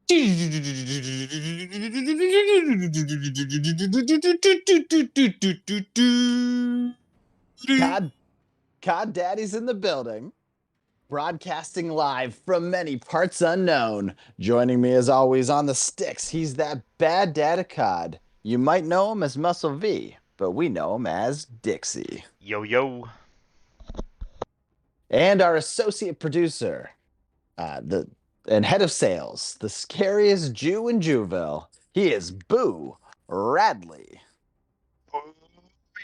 Cod, Cod Daddy's in the building, broadcasting live from many parts unknown. Joining me as always on the sticks, he's that bad dad of Cod. You might know him as Muscle V, but we know him as Dixie. Yo, yo. And our associate producer, and head of sales, the scariest Jew in Jewville. He is Boo Radley.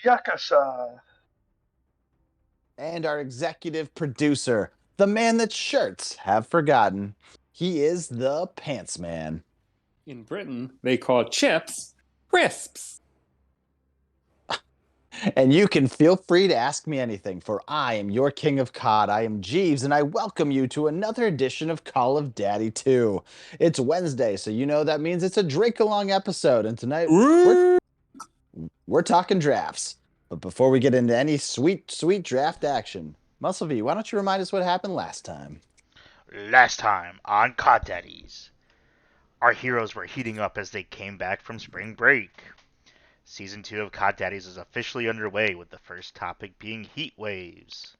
Yakasa. And our executive producer, the man that shirts have forgotten. He is the Pants Man. In Britain, they call chips crisps. And you can feel free to ask me anything, for I am your king of Cod. I am Jeeves, and I welcome you to another edition of Call of Daddy 2. It's Wednesday, so you know that means it's a drink-along episode, and tonight we're talking drafts. But before we get into any sweet draft action, Muscle V, why don't you remind us what happened last time? Last time on Cod Daddies, our heroes were heating up as they came back from spring break. Season 2 of Cod Daddies is officially underway, with the first topic being heat waves.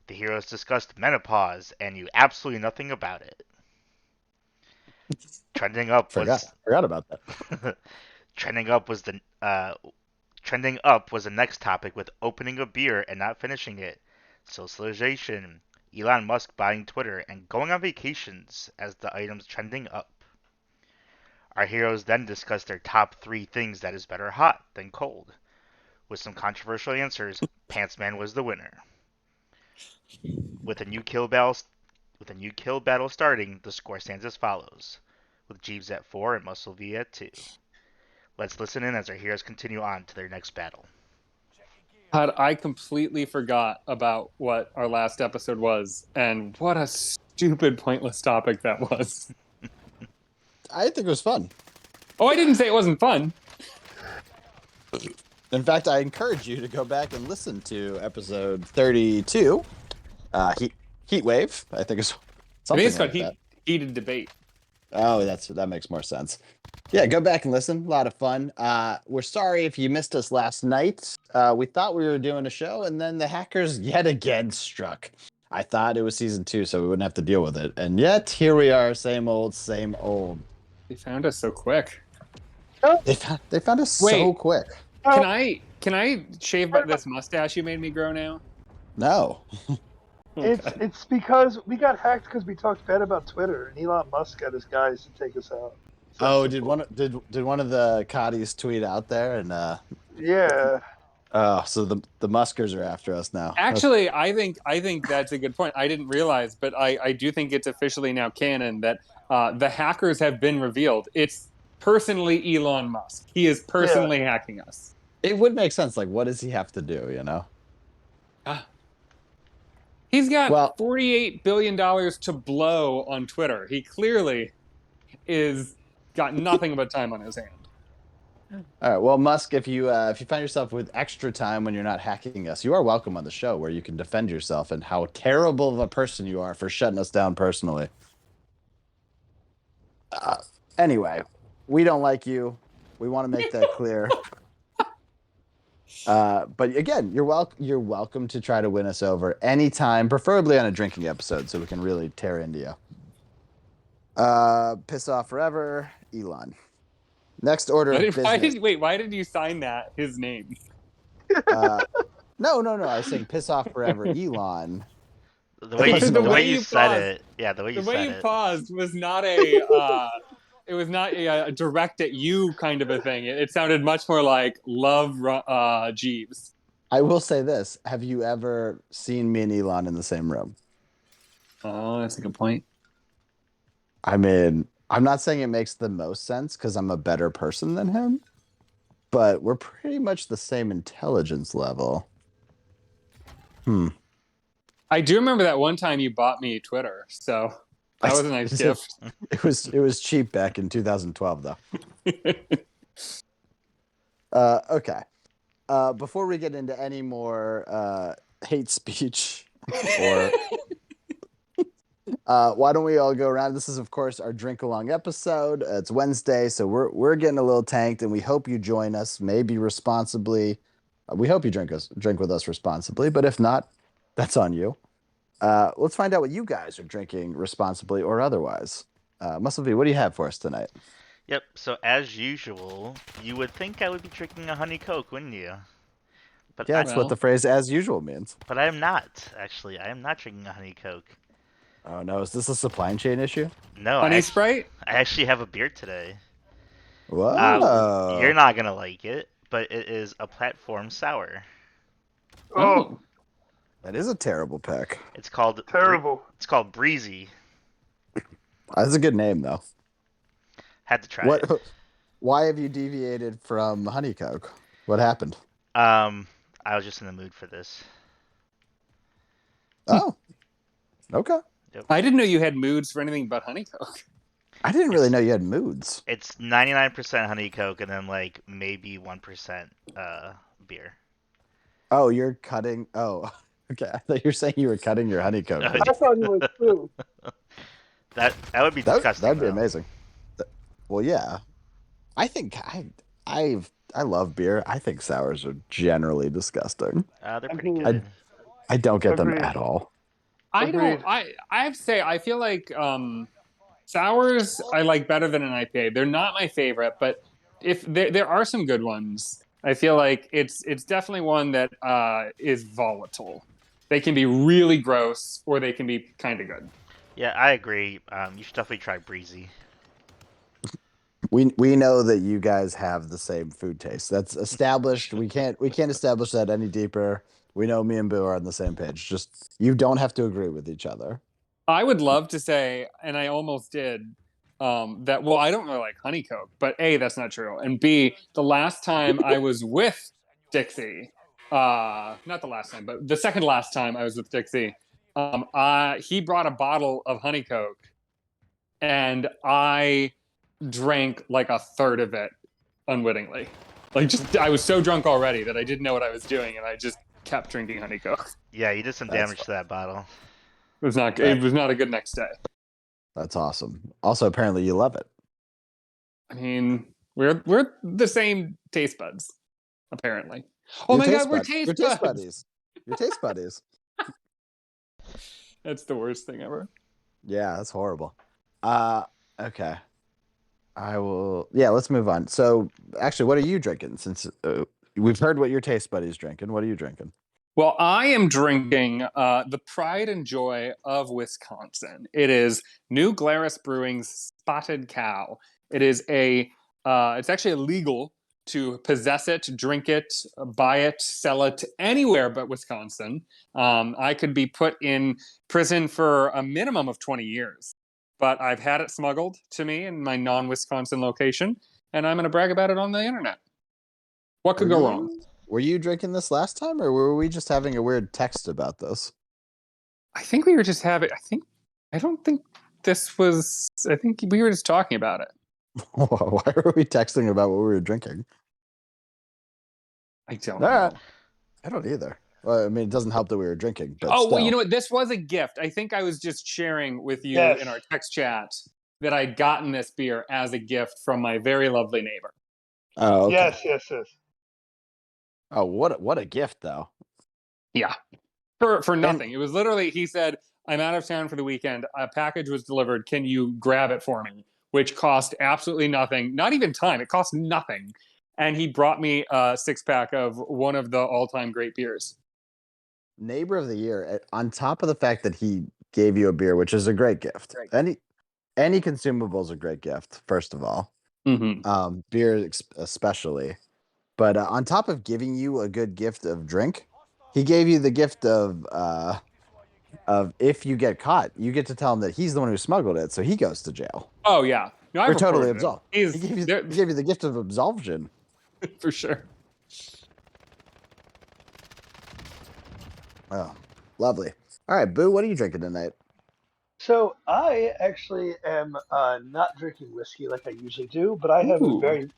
The heroes discussed menopause and knew absolutely nothing about it. Trending up Forgot about that. Trending up was the next topic, with opening a beer and not finishing it, socialization, Elon Musk buying Twitter, and going on vacations as the items trending up. Our heroes then discussed their top 3 things that is better hot than cold. With some controversial answers, Pantsman was the winner. With a new kill battle starting, the score stands as follows, with Jeeves at 4 and Muscle V at 2. Let's listen in as our heroes continue on to their next battle. God, I completely forgot about what our last episode was, and what a stupid, pointless topic that was. I think it was fun. Oh, I didn't say it wasn't fun. In fact, I encourage you to go back and listen to episode 32, Heat Wave. I think it's something it's like called that. Heated Debate. Oh, that makes more sense. Yeah, go back and listen. A lot of fun. We're sorry if you missed us last night. We thought we were doing a show, and then the hackers yet again struck. I thought it was season 2, so we wouldn't have to deal with it. And yet, here we are, same old, same old. They found us so quick. They found us so quick. Can I shave this mustache you made me grow now? No. It's because we got hacked because we talked bad about Twitter, and Elon Musk got his guys to take us out. So did one of the Coddies tweet out there and Yeah. Oh, so the Muskers are after us now. Actually, I think that's a good point. I didn't realize, but I do think it's officially now canon that the hackers have been revealed. It's personally Elon Musk. He is personally hacking us. It would make sense. Like, what does he have to do, you know? He's got $48 billion to blow on Twitter. He clearly is got nothing but time on his hand. All right. Well, Musk, if you find yourself with extra time when you're not hacking us, you are welcome on the show where you can defend yourself and how terrible of a person you are for shutting us down personally. Anyway, we don't like you. We want to make that clear. But again, you're welcome to try to win us over anytime, preferably on a drinking episode, so we can really tear into you. Piss off forever, Elon. Next order of business. Why did you sign that? His name? No. I was saying piss off forever, Elon. The way you said it. Yeah, the way you said it. The way you paused was not a. It was not a direct at you kind of a thing. It sounded much more like love Jeeves. I will say this. Have you ever seen me and Elon in the same room? Oh, that's a good point. I mean, I'm not saying it makes the most sense because I'm a better person than him, but we're pretty much the same intelligence level. I do remember that one time you bought me Twitter, so that was a nice gift. It was cheap back in 2012, though. Okay. Before we get into any more hate speech or Why don't we all go around? This is, of course, our drink along episode. It's Wednesday, so we're getting a little tanked, and we hope you join us. Maybe responsibly. We hope you drink with us responsibly, but if not, that's on you. Let's find out what you guys are drinking responsibly or otherwise. Muscle V, what do you have for us tonight? Yep, so as usual, you would think I would be drinking a honey coke, wouldn't you? But Yeah, that's what the phrase "as usual" means. But I am not, actually. I am not drinking a honey coke. Oh no, is this a supply chain issue? No, Honey Sprite? I actually have a beer today. Whoa. You're not gonna like it, but it is a platform sour. Oh, That is a terrible pick. It's called terrible. It's called Breezy. That's a good name, though. Had to try it. Why have you deviated from Honey Coke? What happened? I was just in the mood for this. Oh, okay. Yep. I didn't know you had moods for anything but honey coke. I didn't really know you had moods. It's 99% honey coke and then like maybe 1% beer. Oh, you're cutting. Oh, okay. I thought you were saying you were cutting your Honey Coke. I thought it was true. That would be disgusting. That'd be though. amazing. Well, yeah. I think I love beer. I think sours are generally disgusting. They're pretty Agreed. good. I don't get them Agreed. at all. I don't. Agreed. I have to say, I feel like sours I like better than an IPA. They're not my favorite, but if there are some good ones, I feel like it's definitely one that is volatile. They can be really gross, or they can be kind of good. Yeah, I agree. You should definitely try Breezy. We know that you guys have the same food taste. That's established. We can't establish that any deeper. We know me and Boo are on the same page. Just you don't have to agree with each other. I would love to say, and I almost did, that, well, I don't really like honey coke, but A, that's not true. And B, the last time I was with Dixie, not the last time, but the second last time I was with Dixie, he brought a bottle of honey coke and I drank like a third of it unwittingly. Like, just, I was so drunk already that I didn't know what I was doing and I just kept drinking honey coke. Yeah, you did some That's damage to that bottle. It was not a good next day. That's awesome. Also, apparently you love it. I mean, we're the same taste buds, apparently. Oh Your my taste god, we're bud- taste your buds. taste buddies. Your taste buddies. That's the worst thing ever. Yeah, that's horrible. Okay. I will. Yeah, let's move on. So, actually, what are you drinking? Since we've heard what your taste buddy's drinking, what are you drinking? Well, I am drinking the pride and joy of Wisconsin. It is New Glarus Brewing's Spotted Cow. It is it's actually illegal to possess it, drink it, buy it, sell it anywhere but Wisconsin. I could be put in prison for a minimum of 20 years. But I've had it smuggled to me in my non-Wisconsin location, and I'm going to brag about it on the internet. What could go wrong? Were you drinking this last time, or were we just having a weird text about this? I think we were just having. I don't think this was. I think we were just talking about it. Why were we texting about what we were drinking? I don't All know. right. I don't either. Well, I mean, it doesn't help that we were drinking. But Well, still. you know what? This was a gift. I think I was just sharing with you Yes. in our text chat that I'd gotten this beer as a gift from my very lovely neighbor. Oh, okay. Yes. Oh, what a gift, though. Yeah. For nothing. It was literally, he said, I'm out of town for the weekend. A package was delivered. Can you grab it for me? Which cost absolutely nothing. Not even time. It cost nothing. And he brought me a 6-pack of one of the all-time great beers. Neighbor of the year, on top of the fact that he gave you a beer, which is a great gift. Any consumable is a great gift, first of all. Mm-hmm. Beer especially. But on top of giving you a good gift of drink, he gave you the gift of if you get caught, you get to tell him that he's the one who smuggled it, so he goes to jail. Oh, yeah. No, You're I've totally reported it. absolved. He gave you the gift of absolution. For sure. Oh, lovely. All right, Boo, what are you drinking tonight? So I actually am not drinking whiskey like I usually do, but I have Ooh. a very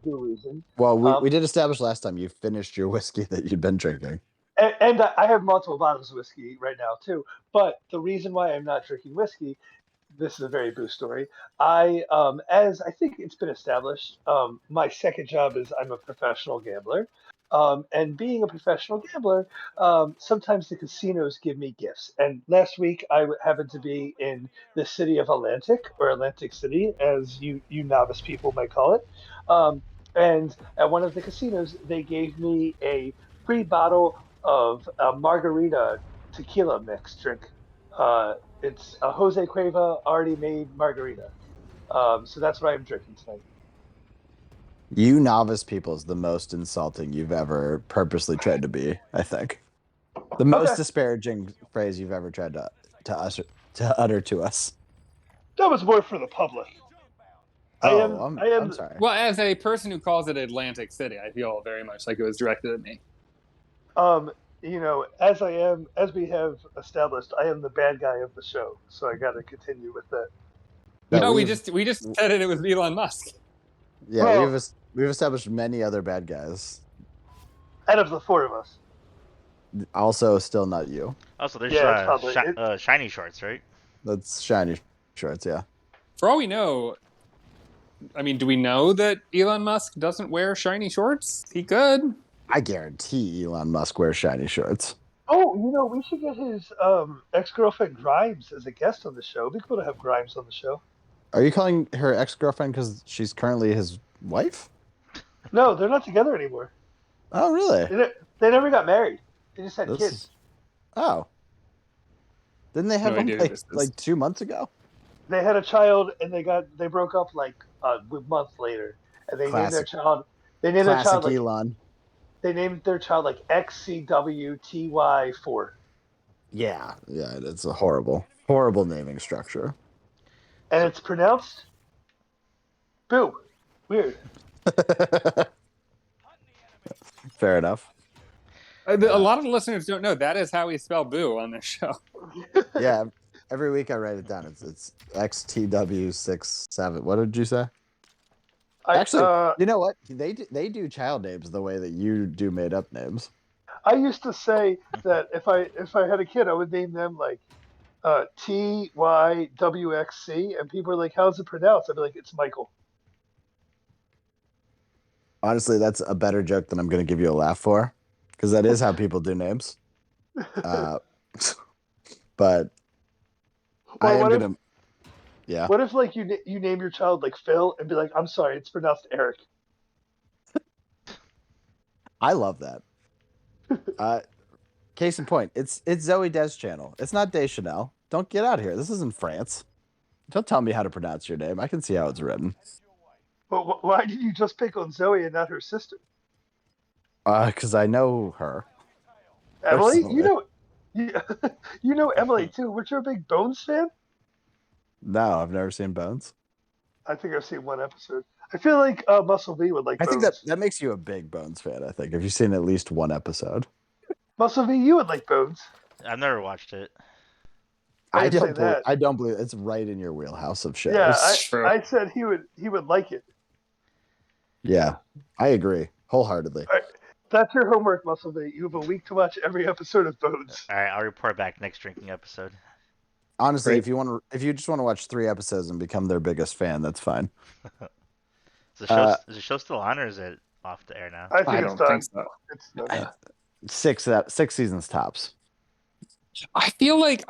good reason. Well, we did establish last time you finished your whiskey that you'd been drinking. And I have multiple bottles of whiskey right now too. But the reason why I'm not drinking whiskey, this is a very Boo story. As I think it's been established, my second job is I'm a professional gambler. And being a professional gambler, sometimes the casinos give me gifts. And last week happened to be in the city of Atlantic, or Atlantic City, as you novice people might call it. Um, and at one of the casinos, they gave me a free bottle of a margarita tequila mix drink. It's a Jose Cuervo already made margarita. So that's what I'm drinking tonight. You novice people is the most insulting you've ever purposely tried to be, I think. The most Okay. disparaging phrase you've ever tried to utter to us. That was more for the public. I'm sorry. Well, as a person who calls it Atlantic City, I feel very much like it was directed at me. As we have established, I am the bad guy of the show, so I got to continue with that. No, we just said it was Elon Musk. Yeah, Well, we've established many other bad guys. Out of the four of us. Also, still not you. Also, there's Yeah, it's probably- shiny shorts, right? That's shiny shorts, yeah. For all we know, I mean, do we know that Elon Musk doesn't wear shiny shorts? He could. I guarantee Elon Musk wears shiny shorts. Oh, we should get his ex-girlfriend Grimes as a guest on the show. It'd be cool to have Grimes on the show. Are you calling her ex-girlfriend because she's currently his wife? No, they're not together anymore. Oh, really? They never got married. They just had kids. Oh. Didn't they have No one idea who this is. like 2 months ago? They had a child, and they broke up like a month later, and they named their Classic. child. They named their Classic child like Elon. they named their child like XCWTY4, Yeah, it's a horrible naming structure. and it's pronounced Boo. Weird. Fair enough. A lot of the listeners don't know that is how we spell Boo on this show. Yeah, every week I write it down. It's XTW67. What did you say? Actually, you know what? They do child names the way that you do made up names. I used to say that if I had a kid, I would name them like TYWXC, and people are like, "How's it pronounced?" I'd be like, "It's Michael." Honestly, that's a better joke than I'm going to give you a laugh for, because that is how people do names. But I am going to. Yeah. What if like you name your child like Phil and be like, "I'm sorry, it's pronounced Eric." I love that. Case in point, it's Zoe Des channel. It's not Deschanel. Don't get out here. This isn't France. Don't tell me how to pronounce your name. I can see how it's written. But why did you just pick on Zoe and not her sister? Because I know her. Emily, Personally. you know Emily too. Weren't you a big Bones fan? No, I've never seen Bones. I think I've seen one episode. I feel like Muscle V would like I Bones. think that makes you a big Bones fan, I think, if you've seen at least one episode. Muscle V, you would like Bones. I've never watched it. I didn't say that. I don't believe it's right in your wheelhouse of shows. Yeah, True. I said he would like it. Yeah, I agree wholeheartedly. That's your homework, Muscle V. You have a week to watch every episode of Bones. All right, I'll report back next drinking episode. Honestly, Great. if you just want to watch 3 episodes and become their biggest fan, that's fine. Is the show still on, or is it off the air now? I think I it's don't done. think so. It's done. 6 seasons tops. I feel like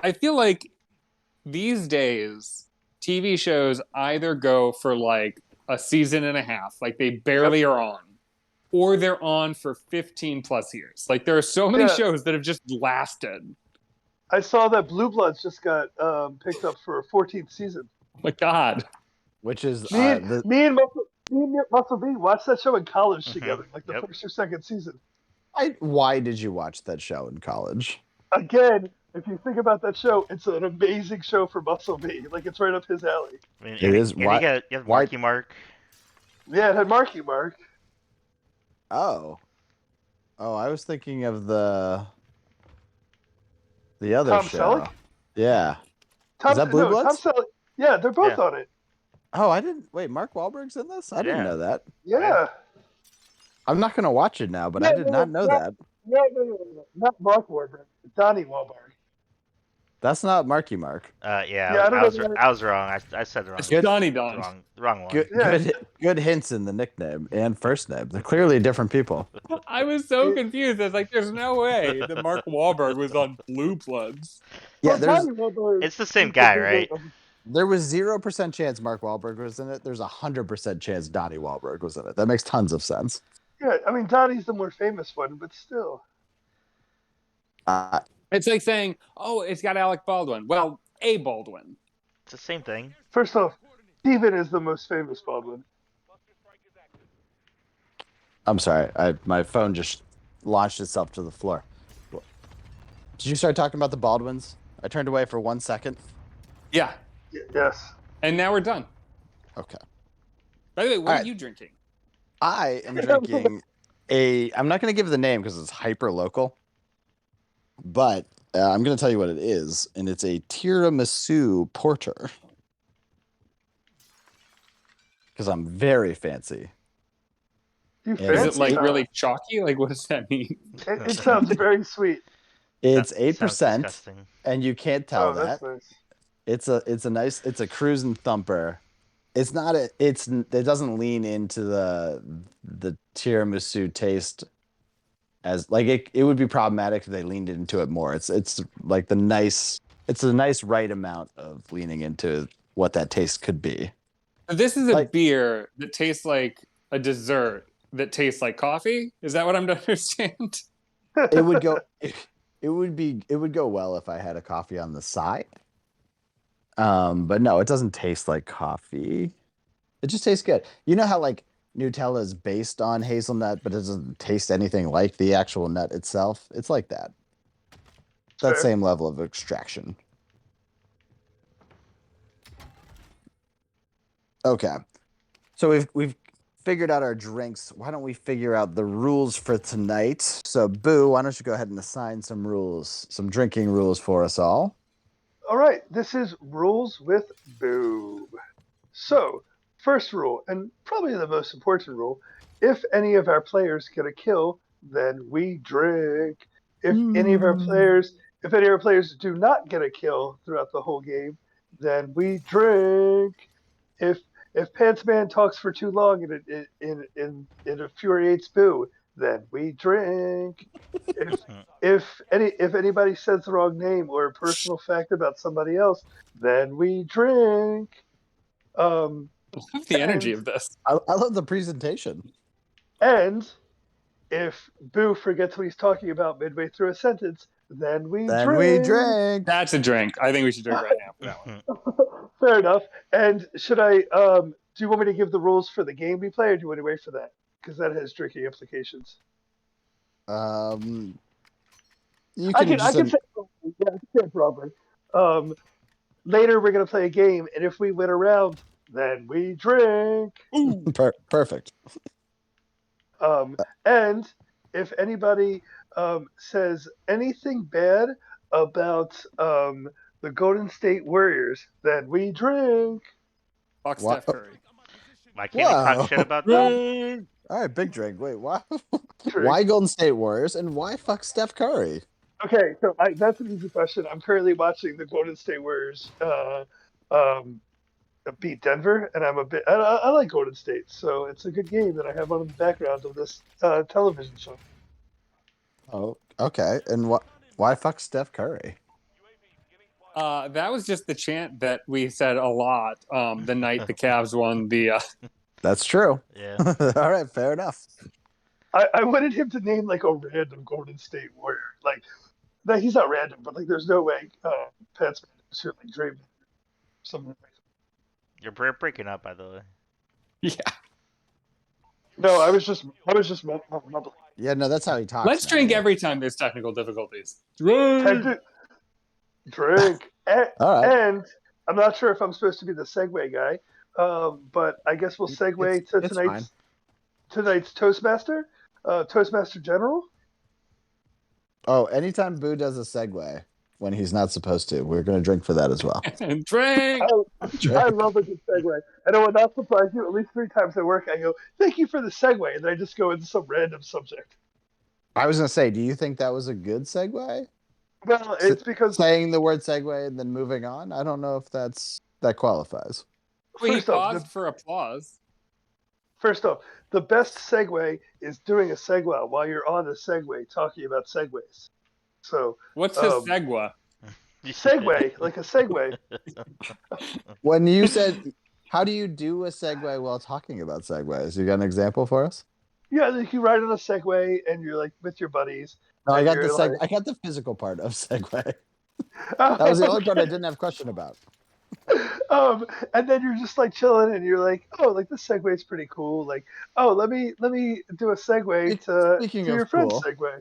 these days TV shows either go for like a season and a half, like they barely are on, or they're on for 15 plus years. Like there are so many shows that have just lasted. I saw that Blue Bloods just got picked up for a 14th season. Oh my God. Which is Me and Muscle V watched that show in college together, like the Yep. first or second season. why did you watch that show in college? Again, if you think about that show, it's an amazing show for Muscle V. Like it's right up his alley. I mean, It is. And Why- you have why- Marky Mark. Yeah, it had Marky Mark. Oh, I was thinking of the other Tom show. Selleck? Yeah. Tom, that Blue no, Bloods? Tom Selleck. Yeah, they're both Yeah. on it. Oh, I didn't. Wait, Mark Wahlberg's in this? I didn't Yeah. know that. Yeah. I'm not gonna watch it now, but I Yeah, did not know yeah. that. No. Not Mark Wahlberg. Donnie Wahlberg. That's not Marky Mark. Yeah, Yeah, I don't I was know. I was wrong. I said the wrong. It's Good. Donnie The Don. wrong one. Good, Yeah. good hints in the nickname and first name. They're clearly different people. I was so confused. I was like, "There's no way that Mark Wahlberg was on Blue Bloods." Yeah, Donnie Wahlberg. It's the same is guy, leader right? of- there was 0% chance Mark Wahlberg was in it. There's 100% chance Donnie Wahlberg was in it. That makes tons of sense. Yeah, I mean Donnie's the more famous one, but still. It's like saying, "Oh, it's got Alec Baldwin." Well, a Baldwin. It's the same thing. First off, Steven is the most famous Baldwin. I'm sorry. My phone just launched itself to the floor. Did you start talking about the Baldwins? I turned away for 1 second. Yeah, Yes. and now we're done. Okay. By the way, what All are right. you drinking? I am drinking I'm not going to give the name because it's hyper local, but I'm going to tell you what it is, and it's a tiramisu porter. Because I'm very fancy. You Is Is fancy, it like huh? really chalky? Like, what does that mean? It sounds very sweet. It's That sounds 8%, disgusting. and you can't tell Oh, that. that's nice. It's a cruising thumper. It doesn't lean into the tiramisu taste as like it would be problematic if they leaned into it more. It's like a nice right amount of leaning into what that taste could be. This is a Like- beer that tastes like a dessert that tastes like coffee. Is that what I'm to understand? It would go it would go well if I had a coffee on the side. But no, it doesn't taste like coffee. It just tastes good. You know how like Nutella is based on hazelnut, but it doesn't taste anything like the actual nut itself? It's like that. That Fair. same level of extraction. Okay. So we've figured out our drinks. Why don't we figure out the rules for tonight? So Boo, why don't you go ahead and assign some rules, some drinking rules for us all? All right, this is Rules with Boob. So, first rule, and probably the most important rule, if any of our players get a kill, then we drink. If any of our players do not get a kill throughout the whole game, then we drink. If Pantsman talks for too long and it infuriates Boo, then we drink. If anybody says the wrong name or a personal fact about somebody else, then we drink. I love the energy And- of this. I love the presentation. And if Boo forgets what he's talking about midway through a sentence, then we Then drink. we drink. That's a drink. I think we should drink right now for that one. Fair enough. And should I? Do you want me to give the rules for the game we play, or do you want to wait for that? Because that has drinking implications. You I can can say it probably. Later we're gonna play a game, and if we win a round, then we drink. perfect. And if anybody says anything bad about the Golden State Warriors, then we drink. Fuck What? Steph Curry. Why can't we Wow. talk shit about them? All right, big drink. Wait, why? Drink. Why Golden State Warriors and why fuck Steph Curry? Okay, so that's an easy question. I'm currently watching the Golden State Warriors beat Denver, and I like Golden State, so it's a good game that I have on in the background of this television show. Oh, okay. And why fuck Steph Curry? That was just the chant that we said a lot the night the Cavs won the. That's true. Yeah. All right, fair enough. I wanted him to name like a random Golden State Warrior. Like, no, he's not random, but like, there's no way Pat's certainly dreamed something. You're breaking up, by the way. Yeah. No, I was just mumbling. Yeah, no, that's how he talks. Let's now. drink every time there's technical difficulties. Drink. Drink. And, All right. and I'm not sure if I'm supposed to be the segue guy, but I guess we'll segue to It's tonight's Toastmaster, Toastmaster General. Oh, anytime Boo does a segue when he's not supposed to, we're going to drink for that as well. Drink. I love a good segue. And it will not surprise you. At least 3 times at work, I go, "Thank you for the segue," and then I just go into some random subject. I was gonna say, do you think that was a good segue? Well, it's because Saying the word segue and then moving on. I don't know if that qualifies. Well, he first off, paused for applause. the best segue is doing a segue while you're on the segue talking about segways. So What's a segue? segue, like a segue. When you said, how do you do a segue while talking about segues? You got an example for us? Yeah, like you ride on a Segway and you're like with your buddies. No, I and got the you're I got the physical part of segue. That was the only part I didn't have a question about. And then you're just like chilling, and you're like, oh, like this Segway is pretty cool. Like, oh, let me do a segue to Speaking your of friend's cool, Segway.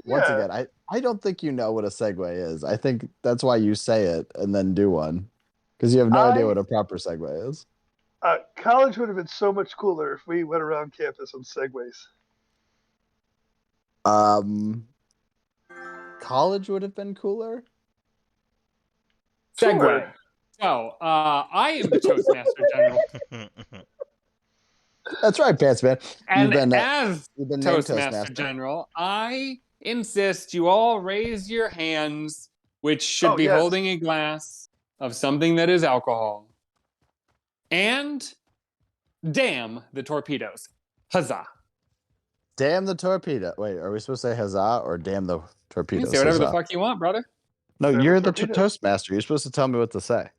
once Yeah. again, I don't think you know what a segue is. I think that's why you say it and then do one, because you have no idea what a proper segue is. College would have been so much cooler if we went around campus on Segways. College would have been cooler. Segue. Sure. So, I am the Toastmaster General. That's right, Pants Man. And you've been as named Toastmaster General, I insist you all raise your hands, which should Oh, be yes. holding a glass of something that is alcohol. And damn the torpedoes. Huzzah. Damn the torpedo. Wait, are we supposed to say huzzah or damn the You torpedoes? can say whatever the Huzzah. fuck you want, brother. No, Damn you're the the torpedoes. Toastmaster. You're supposed to tell me what to say.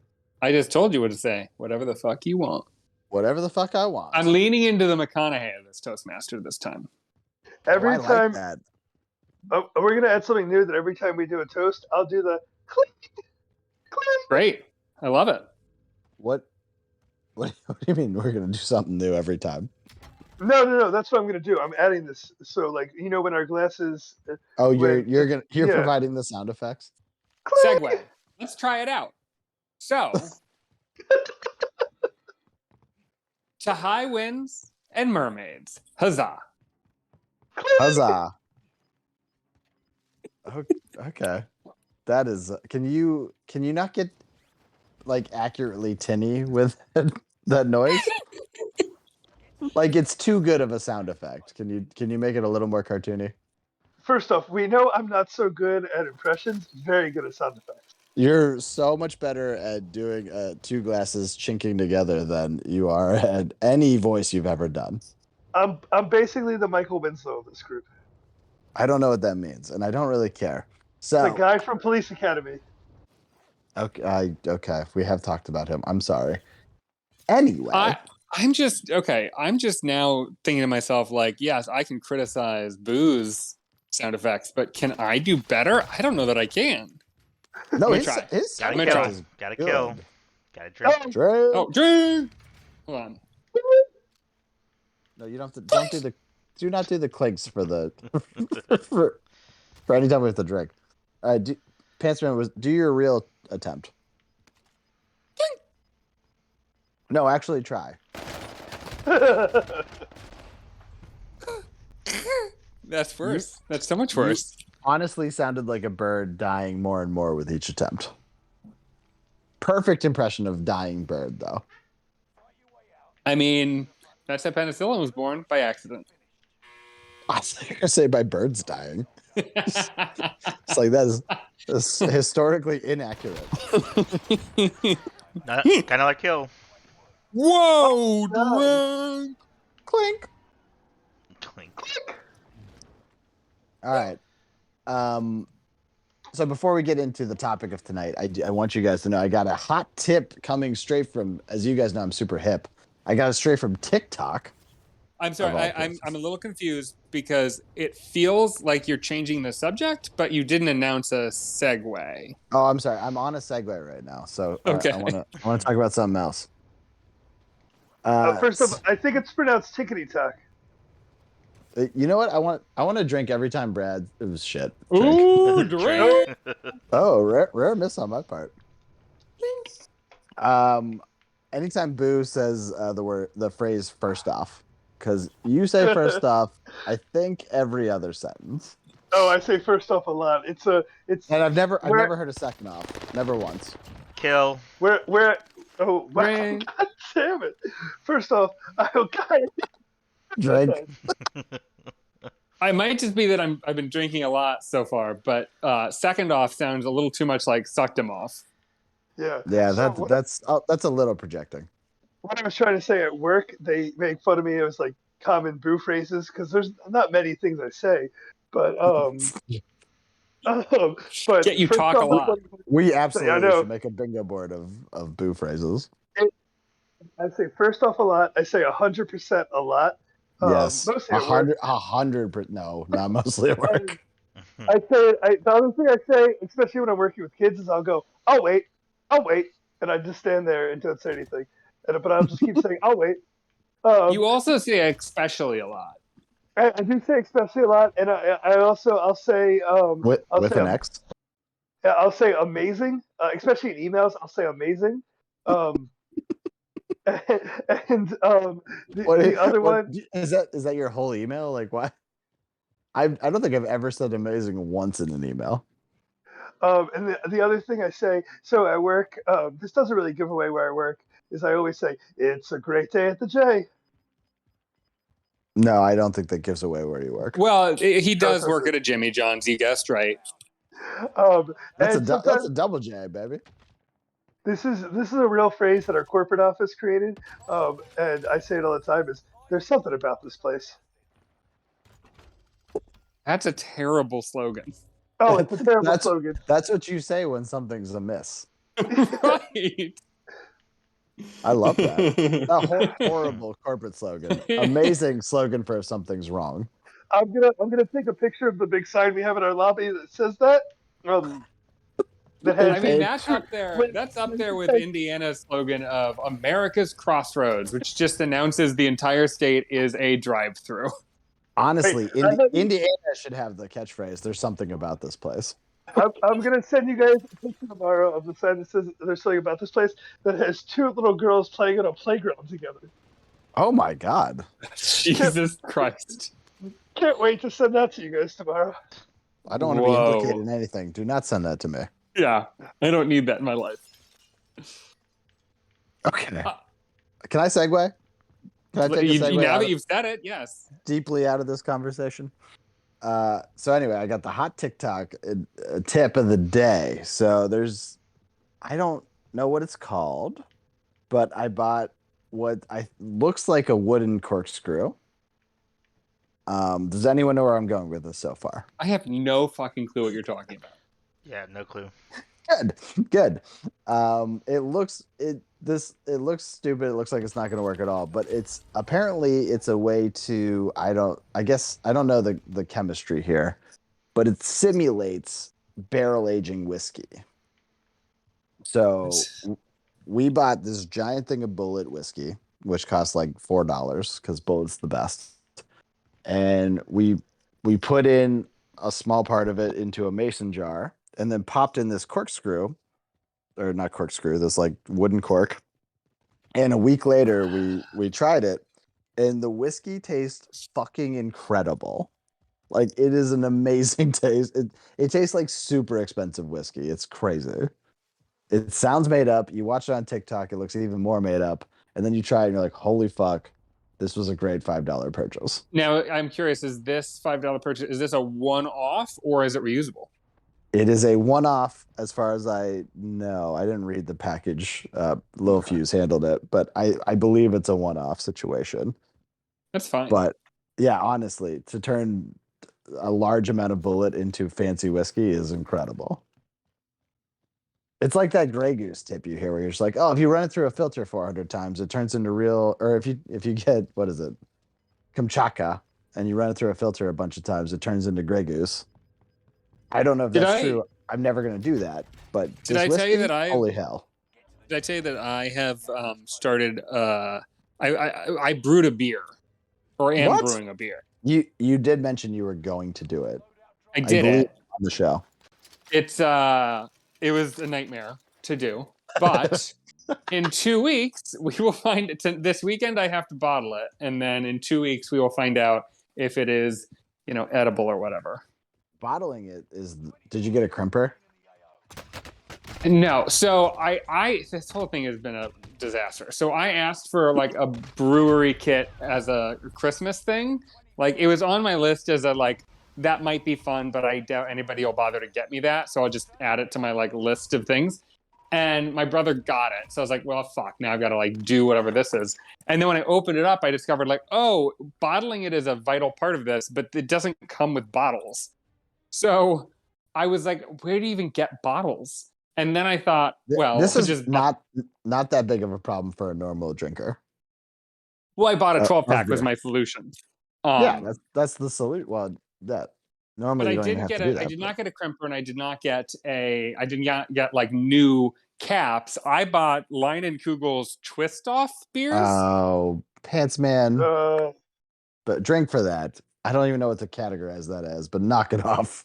I just told you what to say. Whatever the fuck you want. Whatever the fuck I want. I'm leaning into the McConaughey of this Toastmaster this time. Every I time, like that. we're gonna add something new. That every time we do a toast, I'll do the click, click. Great. I love it. What do you mean we're gonna do something new every time? No. That's what I'm gonna do. I'm adding this. So like when our glasses. Oh, you're When- you're yeah. providing the sound effects. Click. Segue. Let's try it out. So, to high winds and mermaids. Huzzah. Huzzah. Okay. That is. Can you not get like accurately tinny with that noise? Like it's too good of a sound effect. Can you make it a little more cartoony? First off, we know I'm not so good at impressions. Very good at sound effects. You're so much better at doing two glasses chinking together than you are at any voice you've ever done. I'm basically the Michael Winslow of this group. I don't know what that means, and I don't really care. So The guy from Police Academy. okay, we have talked about him. I'm sorry. Anyway, I'm just now thinking to myself, like, yes, I can criticize Boo's sound effects, but can I do better? I don't know that I can. no, let me his try. his sound Gotta effect kill. is Gotta good. kill. Gotta drink. Drink. Oh, drink. Hold on. No, you don't have to. Do not do the clinks for the for any time we have to drink. Pantsman, do your real attempt. No, actually try. That's worse. That's so much worse. Honestly, sounded like a bird dying more and more with each attempt. Perfect impression of dying bird, though. I mean, that's how penicillin was born by accident. I was going to say by birds dying. It's like that's historically inaccurate. Kind of like kill. Whoa! no. Drink. Clink. Clink. All right. So before we get into the topic of tonight, I want you guys to know I got a hot tip coming straight from, as you guys know, I'm super hip. I got it straight from TikTok. I'm sorry, Of all I'm places. a little confused because it feels like you're changing the subject, but you didn't announce a segue. Oh, I'm sorry. I'm on a segue right now, so Okay. I want to talk about something else. First off, I think it's pronounced tickety tock. You know what? I want to drink every time Brad. It was shit. Ooh, Drink. drink. Oh, rare miss on my part. Anytime Boo says the phrase "first off," because you say "first off," I think every other sentence. Oh, I say first off a lot. It's And I've never Where- heard a second off. Never once. Kill. where oh wow, Drink. God damn it. First off, oh god. Drink. I might just be that I've been drinking a lot so far, but second off sounds a little too much like sucked him off. Yeah. Yeah, So that's a little projecting. what I was trying to say at work, they make fun of me. It was like common boo phrases because there's not many things I say, but but Yet you first talk a off, lot. We I absolutely know. should make a bingo board of boo phrases. I say first off a lot. I say 100% a lot. Yes, Mostly at work. 100%. No, not mostly at work. The other thing I say, especially when I'm working with kids, is I'll go, I'll wait, and I just stand there and don't say anything. But I'll just keep saying, I'll wait. You also say especially a lot. I do say especially a lot, and I'll say With an X. I'll say amazing, especially in emails. I'll say amazing. Um, and the other one is that your whole email? Like what? I don't think I've ever said amazing once in an email. And the other thing I say, so at work, this doesn't really give away where I work, is I always say, it's a great day at the J. No, I don't think that gives away where you work. Well, he does work at a Jimmy John's. You guessed right. That's And a double J, baby. this is a real phrase that our corporate office created, and I say it all the time, is there's something about this place. That's a terrible slogan. Oh, it's a terrible That's- slogan. That's what you say when something's amiss. Right. I love that. A horrible corporate slogan. Amazing slogan for if something's wrong. I'm gonna take a picture of the big sign we have in our lobby that says that. That has, I mean, that's up there. That's up there with Indiana's slogan of America's Crossroads, which just announces the entire state is a drive-through. Honestly, Indiana should have the catchphrase. There's something about this place. I'm gonna send you guys a picture tomorrow of the sign that says there's something about this place that has two little girls playing on a playground together. Oh my God. Jesus Christ. Can't wait to send that to you guys tomorrow. I don't want to be implicated in anything. Do not send that to me. Yeah, I don't need that in my life. Okay. Can I segue? Can I take a segue now that you've said it, yes. deeply out of this conversation? So anyway, I got the hot TikTok tip of the day. So I don't know what it's called, but I bought what looks like a wooden corkscrew. Does anyone know where I'm going with this so far? I have no fucking clue what you're talking about. Yeah, no clue. Good. It looks stupid. It looks like it's not going to work at all. But it's a way to I don't know the chemistry here, but it simulates barrel aging whiskey. So we bought this giant thing of Bulleit whiskey, which costs like $4 because Bulleit's the best, and we put in a small part of it into a mason jar. And then popped in this corkscrew, or not corkscrew, this like wooden cork. And a week later, we tried it, and the whiskey tastes fucking incredible. Like it is an amazing taste. It tastes like super expensive whiskey. It's crazy. It sounds made up. You watch it on TikTok, it looks even more made up. And then you try it, and you're like, holy fuck, this was a great $5 purchase. Now I'm curious: is this $5 purchase? Is this a one-off or is it reusable? It is a one-off, as far as I know. I didn't read the package. Lil Fuse handled it, but I believe it's a one-off situation. That's fine. But yeah, honestly, to turn a large amount of Bulleit into fancy whiskey is incredible. It's like that Grey Goose tip you hear where you're just like, oh, if you run it through a filter 400 times, it turns into real. Or if you get, what is it, Kamchatka, and you run it through a filter a bunch of times, it turns into Grey Goose. I don't know if that's true. I'm never going to do that. But did I tell you that holy hell. Did I tell you that I have started? I brewed a beer, or am brewing a beer. You did mention you were going to do it. I did it on the show. It was a nightmare to do, but in 2 weeks we will find it. This weekend I have to bottle it, and then in 2 weeks we will find out if it is edible or whatever. Bottling it did you get a crimper? No. So I this whole thing has been a disaster. So I asked for like a brewery kit as a Christmas thing, Like, it was on my list as a, like, that might be fun, but I doubt anybody will bother to get me that. So I'll just add it to my, like, list of things. And my brother got it. So I was like, well, fuck, now I've got to, like, do whatever this is. And then when I opened it up, I discovered, like, oh, bottling it is a vital part of this, but it doesn't come with bottles. So I was like, where do you even get bottles? And then I thought, well, this is just not that big of a problem for a normal drinker. well, I bought a 12-pack was beer. my solution. Yeah, that's the solution. Well, that But normally I you don't even didn't have get to do it. that. I did not get a crimper, and I did not get like new caps. I bought Line and Kugel's Twist Off beers. Oh, pants man! Uh, But drink for that. I don't even know what to categorize that as, but knock it off.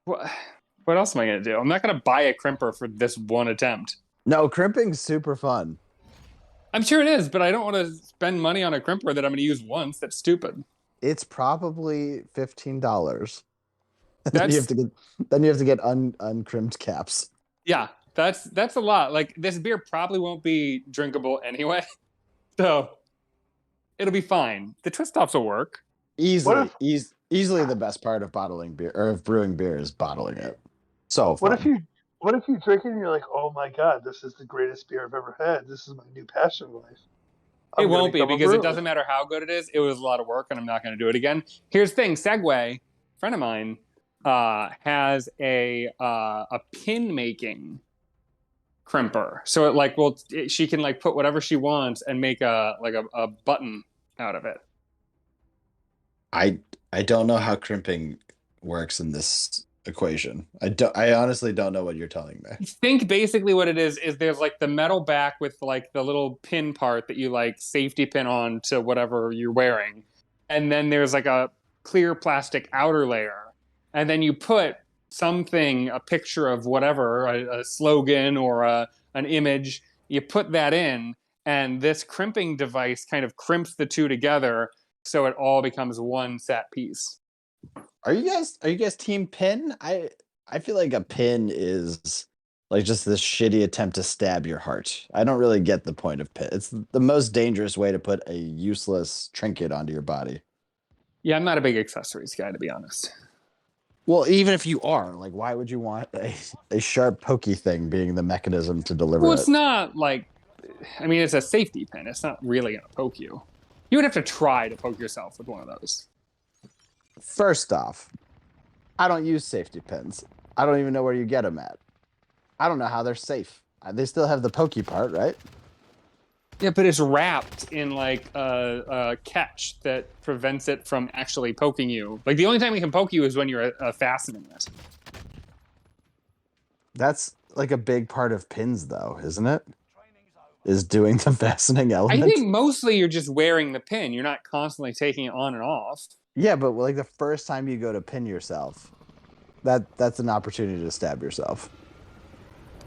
What else am I going to do? I'm not going to buy a crimper for this one attempt. No, crimping's super fun. I'm sure it is, but I don't want to spend money on a crimper that I'm going to use once. That's stupid. It's probably $15. That's, Then you have to get uncrimped caps. Yeah, that's a lot. Like, this beer probably won't be drinkable anyway, so it'll be fine. The twist offs will work. Easily the best part of bottling beer or of brewing beer is bottling it. So what fun. if you drink it and you're like, oh my god, this is the greatest beer I've ever had. This is my new passion in life. It won't be, because it doesn't matter how good it is. It was a lot of work, and I'm not going to do it again. Here's the thing: Segway, a friend of mine, has a pin making crimper. So she can like put whatever she wants and make a button out of it. I don't know how crimping works in this equation. I honestly don't know what you're telling me. I think basically what it is there's like the metal back with like the little pin part that you like safety pin on to whatever you're wearing. And then there's like a clear plastic outer layer. And then you put something, a picture of whatever, a slogan or an image, you put that in, and this crimping device kind of crimps the two together so it all becomes one set piece. Are you guys team pin? I feel like a pin is like just this shitty attempt to stab your heart. I don't really get the point of pin. It's the most dangerous way to put a useless trinket onto your body. Yeah, I'm not a big accessories guy, to be honest. Well, even if you are, like, why would you want a sharp, pokey thing being the mechanism to deliver Well, it? it's not like, I mean, it's a safety pin. It's not really going to poke you. You would have to try to poke yourself with one of those. First off, I don't use safety pins. I don't even know where you get them at. I don't know how they're safe. They still have the pokey part, right? Yeah, but it's wrapped in like a catch that prevents it from actually poking you. Like, the only time it can poke you is when you're fastening it. That's like a big part of pins, though, isn't it? Is doing the fastening element. I think mostly you're just wearing the pin. You're not constantly taking it on and off. Yeah, but like the first time you go to pin yourself, that's an opportunity to stab yourself.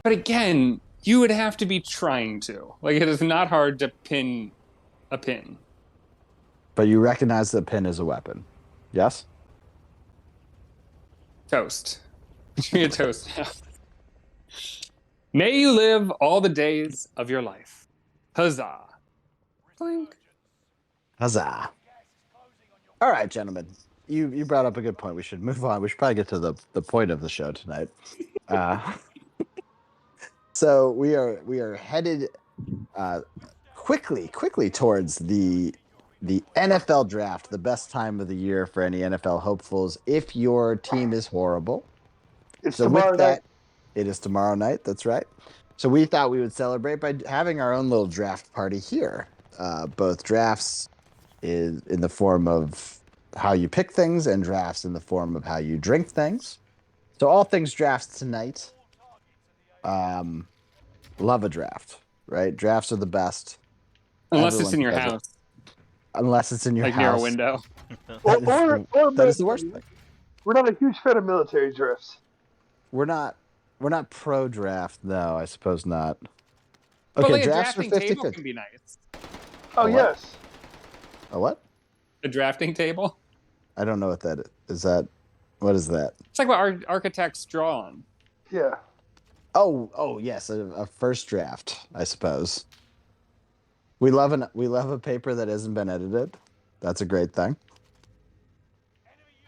But again, you would have to be trying to. Like, it is not hard to pin a pin. But you recognize that pin is a weapon. Yes? Toast. Give me a toast now. May you live all the days of your life. Huzzah. Blink. Huzzah. All right, gentlemen. You brought up a good point. We should move on. We should probably get to the point of the show tonight. So we are headed quickly towards the NFL draft, the best time of the year for any NFL hopefuls. If your team is horrible, It's so tomorrow with that, night. it is tomorrow night. That's right. So we thought we would celebrate by having our own little draft party here. Both drafts is in the form of how you pick things, and drafts in the form of how you drink things. So all things drafts tonight. Love a draft, right? Drafts are the best. Unless it's in your house. Unless it's in your like house. near a window. That is the worst thing. We're not a huge fan of military drafts. We're not pro draft, no, I suppose not. But Okay, like a drafts are drafting 50 table can be nice. Oh, what? yes. A what? A drafting table? I don't know what that is. What is that? It's like what architects draw on. Yeah. Oh yes, a first draft, I suppose. We love a paper that hasn't been edited. That's a great thing.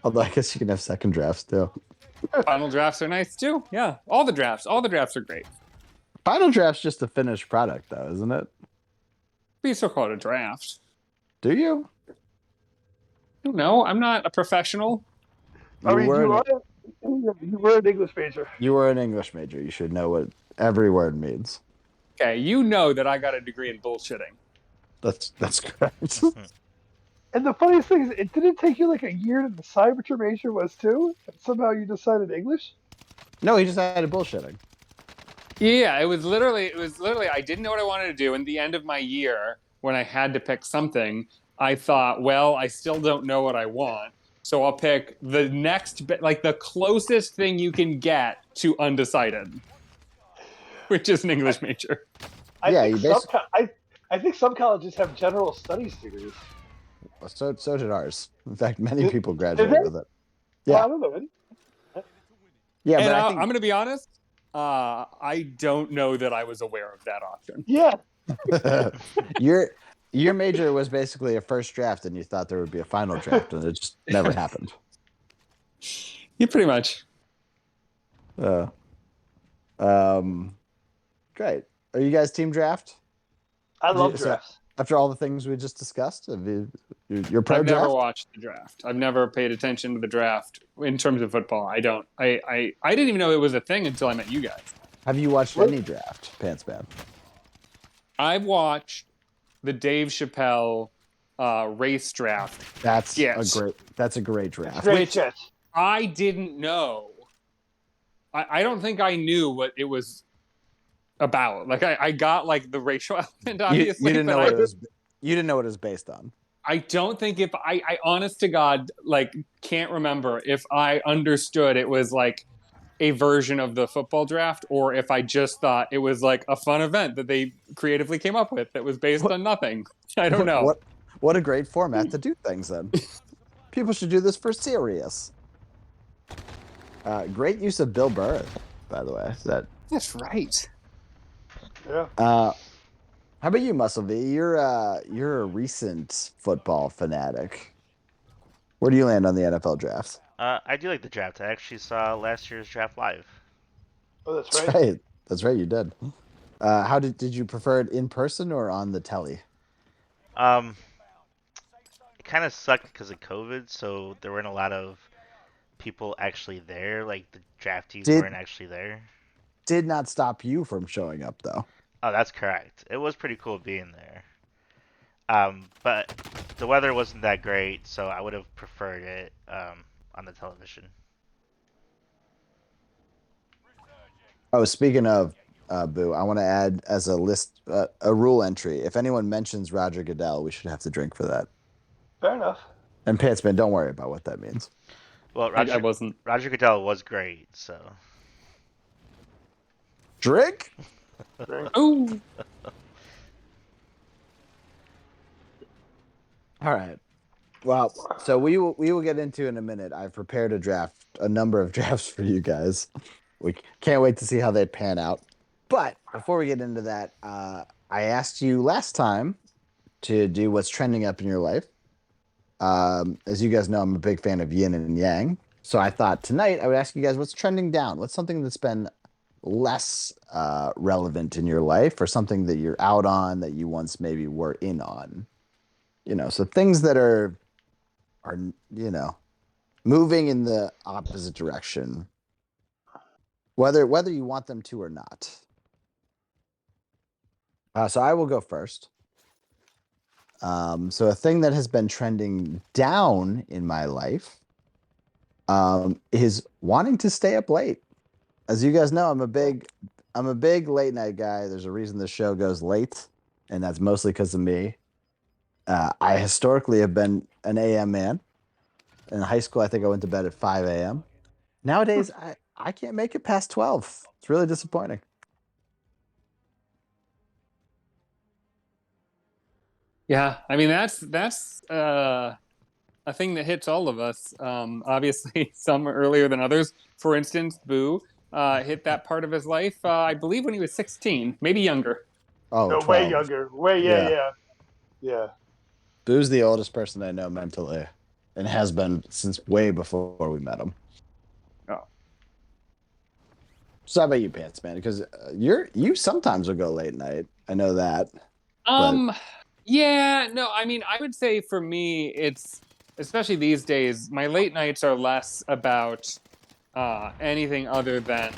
Although I guess you can have second drafts too. Final drafts are nice too. Yeah, all the drafts are great. Final draft's just a finished product, though, isn't it? We still call it a draft. Do you? I don't know. I'm not a professional. I mean, were you were an English major. you were an English major. You should know what every word means. Okay, you know that I got a degree in bullshitting. That's correct. And the funniest thing is, it didn't take you like a year to decide what your major was too. And somehow you decided English. No, he just added bullshitting. Yeah, it was literally I didn't know what I wanted to do. In the end of my year, when I had to pick something, I thought, well, I still don't know what I want. So I'll pick the next bit, like the closest thing you can get to undecided, which is an English major. I Yeah, think you I think some colleges have general studies degrees. So did ours. In fact, many Did- people did graduated they? with it. Well, Yeah. I don't know. Yeah, And but I I'm think going to be honest, I don't know that I was aware of that option. Yeah, your major was basically a first draft, and you thought there would be a final draft, and it just never happened. Yeah, pretty much. Great. Are you guys team draft? I love So- drafts. After all the things we just discussed, you're pro I've never draft? watched the draft. I've never paid attention to the draft in terms of football. I don't. I didn't even know it was a thing until I met you guys. Have you watched any draft, Pants Man? I watched the Dave Chappelle race draft. That's Yes. a great draft. Great which- catch. I didn't know. I don't think I knew what it was about. Like I got like the racial element, You obviously. didn't but know I, what it was. You didn't know what it was based on. I don't think if I honest to God, like can't remember if I understood it was like a version of the football draft or if I just thought it was like a fun event that they creatively came up with that was based on nothing. I don't know. What a great format to do things in. People should do this for serious. Great use of Bill Burr, by the way. That's right. Yeah. How about you, Muscle V? You're a recent football fanatic. Where do you land on the NFL draft? I do like the draft. I actually saw last year's draft live. Oh, that's That's right. right. That's right. You did. How did you prefer it in person or on the telly? It kind of sucked because of COVID, so there weren't a lot of people actually there. Like the draftees weren't actually there. Did not stop you from showing up though. Oh, that's correct. It was pretty cool being there. But the weather wasn't that great, so I would have preferred it on the television. Oh, speaking of Boo, I want to add as a list a rule entry. If anyone mentions Roger Goodell, we should have to drink for that. Fair enough. And Pantsman, don't worry about what that means. Well, I wasn't. Roger Goodell was great, so Drink? Oh, All right. Well, so we will get into in a minute. I've prepared a number of drafts for you guys. We can't wait to see how they pan out. But before we get into that, I asked you last time to do what's trending up in your life. As you guys know, I'm a big fan of yin and yang. So I thought tonight I would ask you guys what's trending down. What's something that's been less relevant in your life or something that you're out on that you once maybe were in on? So things that are moving in the opposite direction, whether you want them to or not. So I will go first. So a thing that has been trending down in my life is wanting to stay up late. As you guys know, I'm a big late night guy. There's a reason the show goes late, and that's mostly because of me. I historically have been an AM man. In high school, I think I went to bed at 5 a.m. Nowadays, I can't make it past 12. It's really disappointing. yeah. I mean, that's a thing that hits all of us. Obviously, some earlier than others. For instance, Boo hit that part of his life, I believe, when he was 16, maybe younger. Oh, No, 12. way younger. Yeah. Yeah. Boo's the oldest person I know mentally and has been since way before we met him. Oh. So how about you, Pants Man? Because you sometimes will go late night. I know that. Yeah, no, I mean, I would say for me, it's especially these days, my late nights are less about anything other than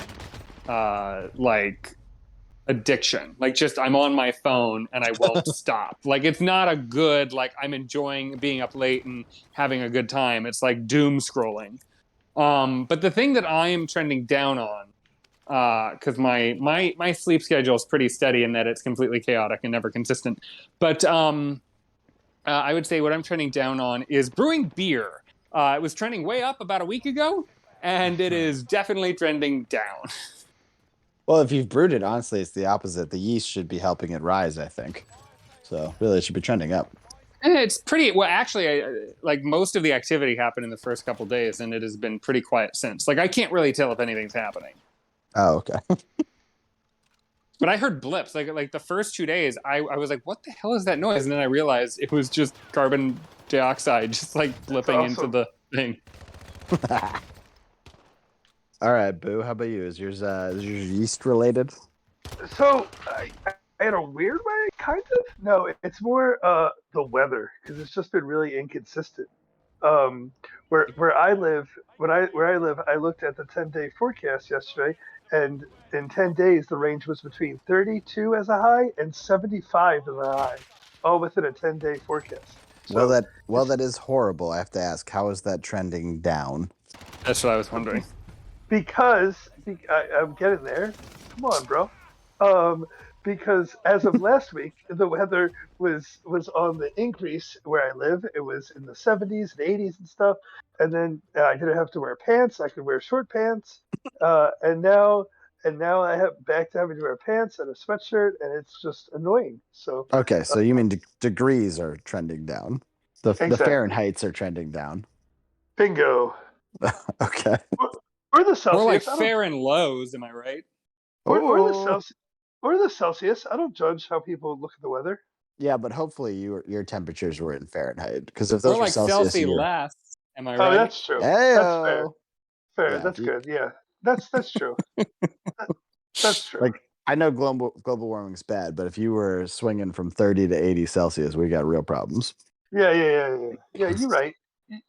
like addiction. Like just I'm on my phone and I won't stop. Like it's not a good like I'm enjoying being up late and having a good time. It's like doom scrolling. But the thing that I am trending down on, because my sleep schedule is pretty steady in that it's completely chaotic and never consistent. But I would say what I'm trending down on is brewing beer. It was trending way up about a week ago, and it is definitely trending down. Well, if you've brewed it, honestly, it's the opposite. The yeast should be helping it rise, I think. So really, it should be trending up. And it's pretty well. Actually, like most of the activity happened in the first couple days, and it has been pretty quiet since. Like I can't really tell if anything's happening. Oh, okay. But I heard blips. Like the first 2 days, I was like, "What the hell is that noise?" And then I realized it was just carbon dioxide, just like blipping into the thing. All right, Boo. How about you? Is yours yeast related? So in a weird way, kind of. No, it's more the weather because it's just been really inconsistent. Where I live, I looked at the 10-day forecast yesterday, and in 10 days the range was between 32 as a high and 75 as a high, all within a 10-day forecast. So that is horrible. I have to ask, how is that trending down? That's what I was wondering. Because I'm getting there. Come on, bro. Because as of last week, the weather was on the increase where I live. It was in the 70s and 80s and stuff. And then I didn't have to wear pants. I could wear short pants. And now I have back to having to wear pants and a sweatshirt, and it's just annoying. So okay, so you mean degrees are trending down? The Fahrenheits are trending down. Bingo. Okay. Or the Celsius. More like fair and lows, am I right? Or the Celsius. Or the Celsius. I don't judge how people look at the weather. Yeah, but hopefully your temperatures were in Fahrenheit, because if those were like Celsius, less. Am I right? Oh, that's true. Hey-o. That's fair. Fair. Yeah, that's good. Yeah, that's true. That's true. Like I know global warming's bad, but if you were swinging from 30 to 80 Celsius, we got real problems. Yeah. You're right.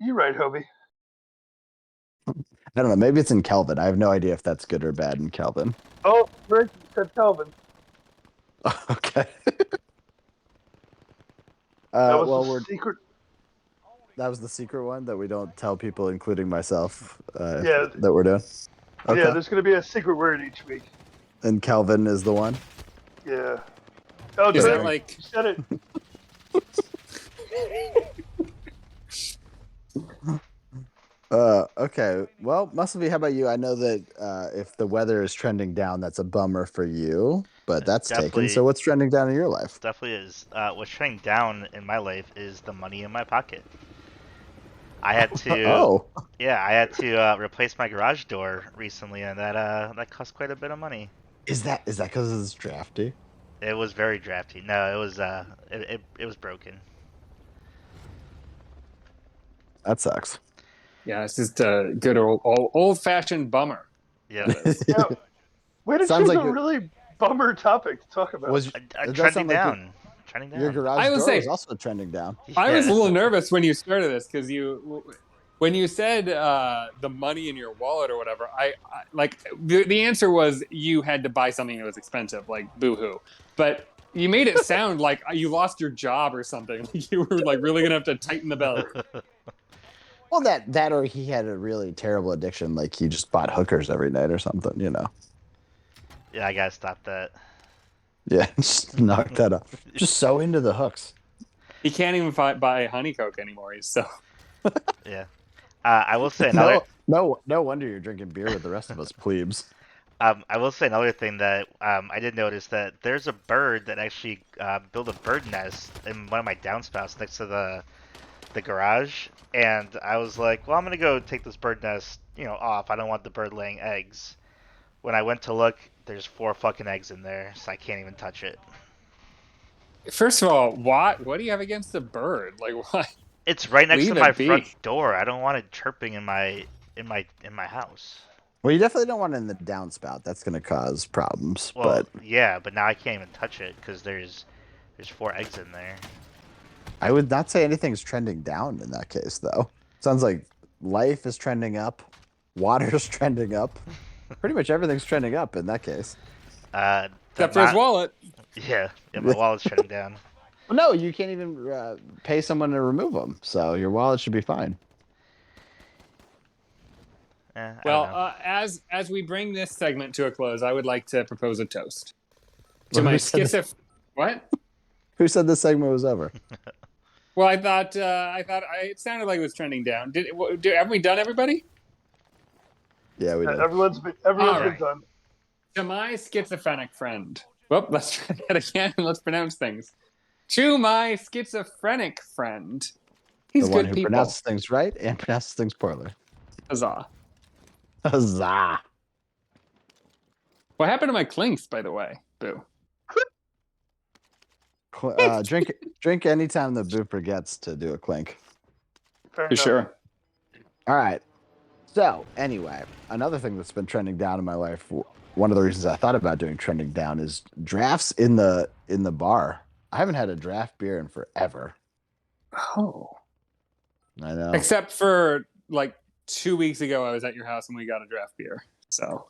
You're right, Hobie. I don't know. Maybe it's in Kelvin. I have no idea if that's good or bad in Kelvin. Oh, Rick said Kelvin. Okay. That was secret. That was the secret one that we don't tell people, including myself. Yeah. That we're doing. Okay. Yeah, there's going to be a secret word each week. And Kelvin is the one. Yeah. Oh, is that like? You said it. Okay. Well, Muscleby, how about you? I know that if the weather is trending down, that's a bummer for you, but that's taken. So what's trending down in your life? Definitely is. What's trending down in my life is the money in my pocket. I had to. Yeah, I had to replace my garage door recently, and that cost quite a bit of money. Is that because it's drafty? It was very drafty. No, it was it was broken. That sucks. Yeah, it's just a good old-fashioned bummer. Yeah. Way to choose a really bummer topic to talk about. Trending down. Trending down. Your garage door is also trending down. I was a little nervous when you started this because when you said the money in your wallet or whatever, I like the answer was you had to buy something that was expensive, like boohoo. But you made it sound like you lost your job or something. Like you were like really gonna have to tighten the belt. Well, that or he had a really terrible addiction, like he just bought hookers every night or something, you know. Yeah, I gotta stop that. Yeah, just knock that off. Just so into the hooks. He can't even buy honey coke anymore. He's so. Yeah, I will say another. No wonder you're drinking beer with the rest of us plebes. I will say another thing that I did notice that there's a bird that actually built a bird nest in one of my downspouts next to the garage, and I was like, well, I'm gonna go take this bird nest, off. I don't want the bird laying eggs. When I went to look, there's 4 fucking eggs in there, so I can't even touch it. First of all, what do you have against the bird? Like, why? It's right next to Leave my it be. front door. I don't want it chirping in my house. Well, you definitely don't want it in the downspout. That's going to cause problems. Well, But yeah, but now I can't even touch it because there's 4 eggs in there. I would not say anything's trending down in that case, though. Sounds like life is trending up, water's trending up. Pretty much everything's trending up in that case. Except for his wallet. Yeah, my wallet's trending down. Well, no, you can't even pay someone to remove them, so your wallet should be fine. I Well, don't know. as we bring this segment to a close, I would like to propose a toast to Well, my who said this- schizophrenic. What? Who said this segment was over? Well, I thought it sounded like it was trending down. Have we done everybody? Yeah, we did. Everyone's been Alright. done. To my schizophrenic friend. Well, let's try that again. Let's pronounce things. To my schizophrenic friend. He's The one good who people. pronounces things right and pronounces things poorly. Huzzah. Huzzah! What happened to my clinks, by the way? Boo. Drink anytime the boo forgets to do a clink. Fair For enough. sure. All right. So anyway, another thing that's been trending down in my life. One of the reasons I thought about doing trending down is drafts in the bar. I haven't had a draft beer in forever. Oh. I know. Except for like 2 weeks ago, I was at your house and we got a draft beer. So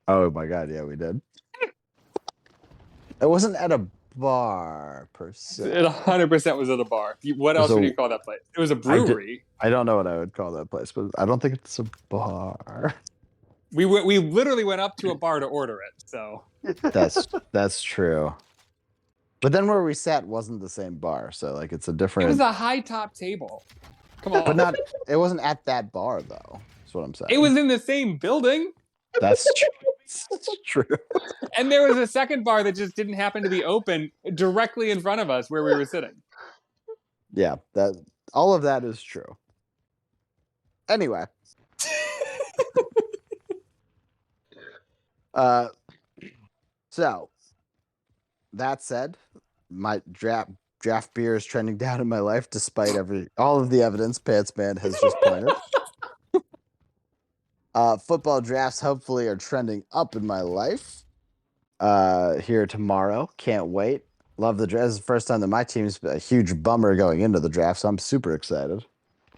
Oh my god, yeah, we did. It wasn't at a bar per se. it 100% was at a bar. What else So- would you call that place? It was a brewery. I don't know what I would call that place, but I don't think it's a bar. We literally went up to a bar to order it. So That's true. But then where we sat wasn't the same bar, so like it's a it different. was a high top table. Come on. But not. It wasn't at that bar though. That's what I'm saying. It was in the same building. That's true. That's true. And there was a second bar that just didn't happen to be open directly in front of us where we were sitting. Yeah, that all of that is true. Anyway. So that said, my draft beer is trending down in my life despite all of the evidence Pants Man has just pointed. Football drafts hopefully are trending up in my life. Here tomorrow. Can't wait. Love the draft. This is the first time that my team's a huge bummer going into the draft, so I'm super excited.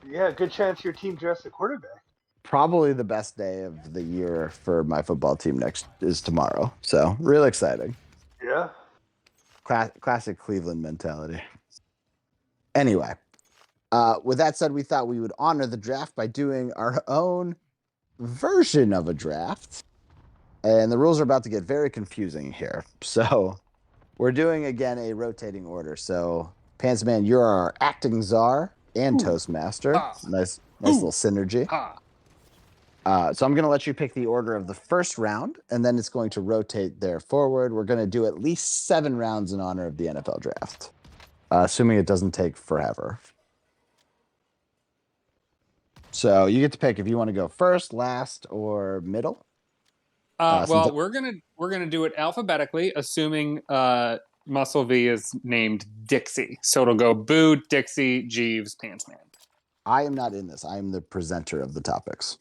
Yeah, good chance your team drafts a quarterback. Probably the best day of the year for my football team is tomorrow. So really exciting. Yeah. Classic Cleveland mentality. Anyway, with that said, we thought we would honor the draft by doing our own version of a draft. And the rules are about to get very confusing here. So we're doing, again, a rotating order. So, Pantsman, you're our acting czar and Toastmaster. Ah. Nice little synergy. Ha. So I'm going to let you pick the order of the first round, and then it's going to rotate there forward. We're going to do at least 7 rounds in honor of the NFL draft, assuming it doesn't take forever. So you get to pick if you want to go first, last, or middle. Well, we're gonna do it alphabetically, assuming Muscle V is named Dixie. So it'll go Boo, Dixie, Jeeves, Pantsman. I am not in this. I am the presenter of the topics.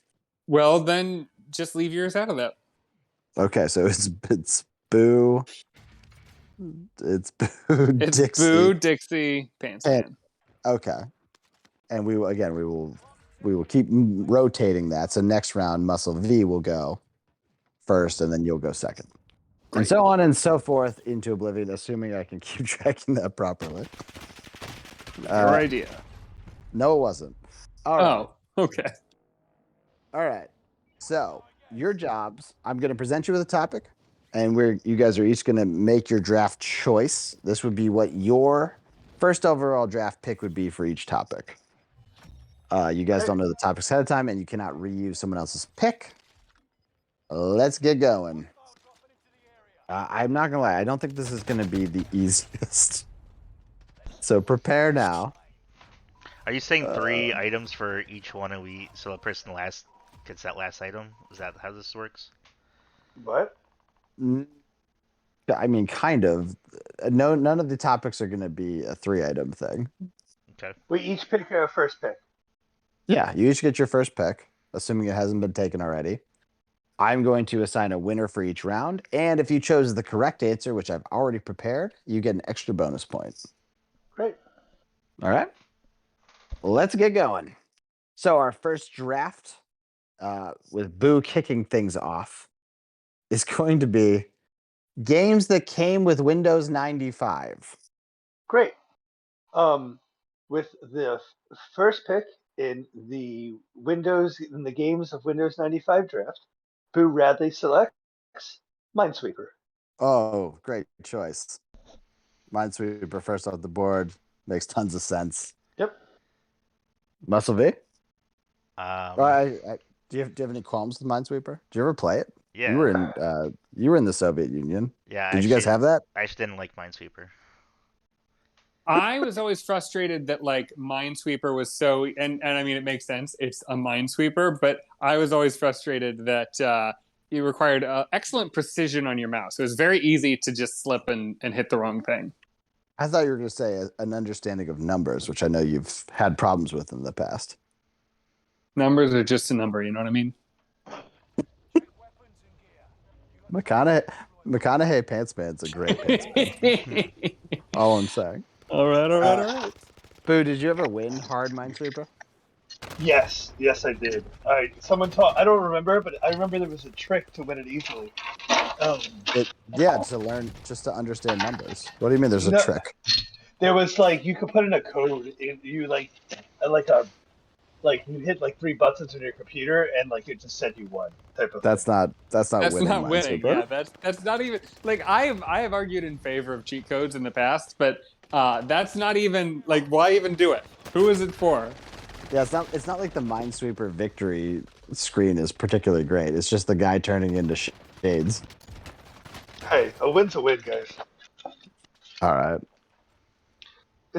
Well, then just leave yours out of that. Okay, so it's Boo. It's Boo. It's Dixie. Boo, Dixie, Pantsman. Okay, and we will keep rotating that. So next round, Muscle V will go first, and then you'll go second, and so on and so forth into oblivion. Assuming I can keep tracking that properly. Your idea. No, it wasn't. All right. Oh, okay. All right. So your jobs. I'm going to present you with a topic, and you guys are each going to make your draft choice. This would be what your first overall draft pick would be for each topic. You guys don't know the topics ahead of time, and you cannot reuse someone else's pick. Let's get going. I'm not going to lie. I don't think this is going to be the easiest. So prepare now. Are you saying 3 items for each one, and so the person last gets that last item? Is that how this works? What? I mean, kind of. no, none of the topics are going to be a 3-item thing. Okay. We each pick our first pick. Yeah, you each get your first pick, assuming it hasn't been taken already. I'm going to assign a winner for each round, and if you chose the correct answer, which I've already prepared, you get an extra bonus point. Great. All right, let's get going. So our first draft, with Boo kicking things off, is going to be games that came with Windows 95. Great. With the first pick in the games of Windows 95 draft, Boo Radley selects Minesweeper. Oh, great choice. Minesweeper first off the board makes tons of sense. Yep. Muscle V? Um, Do you have any qualms with Minesweeper? Did you ever play it? yeah. You were in the Soviet Union. Yeah. Did you guys have that? I actually didn't like Minesweeper. I was always frustrated that like Minesweeper was so, and I mean it makes sense. It's a Minesweeper, but I was always frustrated that you required excellent precision on your mouse. It was very easy to just slip and hit the wrong thing. I thought you were going to say an understanding of numbers, which I know you've had problems with in the past. Numbers are just a number, you know what I mean? McConaughey Pantsman's a great Pantsman. All I'm saying. All right. Boo, did you ever win hard Minesweeper? Yes, I did. Someone taught. I don't remember, but I remember there was a trick to win it easily. Just to understand numbers. What do you mean there's a trick? There was you could put in a code, and you you hit 3 buttons on your computer, and it just said you won type of. That's thing. That's not winning. Yeah, that's not even I have argued in favor of cheat codes in the past, but that's not even why even do it? Who is it for? Yeah, it's not like the Minesweeper victory screen is particularly great. It's just the guy turning into shades. Hey, a win's a win, guys. All right.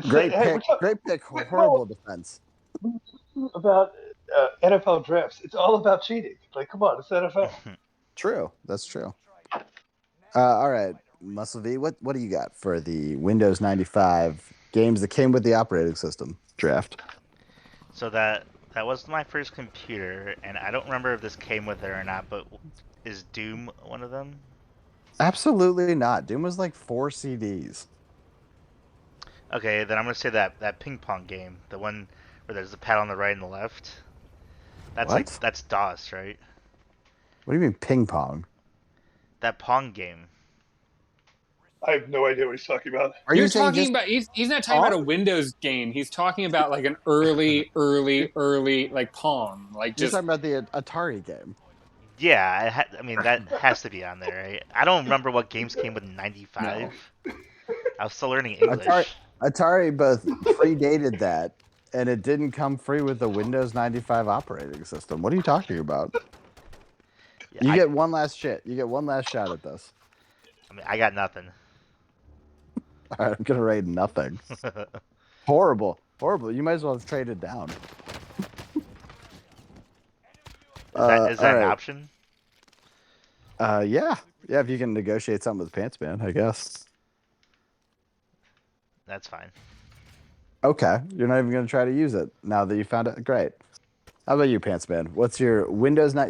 Great pick. Horrible defense. About NFL drafts. It's all about cheating. Come on, it's NFL. True. That's true. All right, Muscle V, what do you got for the Windows 95 games that came with the operating system draft? So that was my first computer, and I don't remember if this came with it or not, but is Doom one of them? Absolutely not. Doom was 4 CDs. Okay, then I'm gonna say that ping pong game, the one where there's the pad on the right and the left. That's that's DOS, right? What do you mean ping pong? That Pong game. I have no idea what he's talking about. You're talking about he's not talking about a Windows game. He's talking about an early Pong. You're talking about the Atari game. Yeah, I mean that has to be on there, right? I don't remember what games came with 95. No. I was still learning English. Atari both predated that, and it didn't come free with the Windows 95 operating system. What are you talking about? Yeah, you get one last shot at this. I mean, I got nothing. All right, I'm gonna rate nothing. Horrible. You might as well have traded down. Is that an option? Yeah. If you can negotiate something with Pantsman, I guess. That's fine. Okay, you're not even gonna try to use it now that you found it. Great. How about you, Pantsman? What's your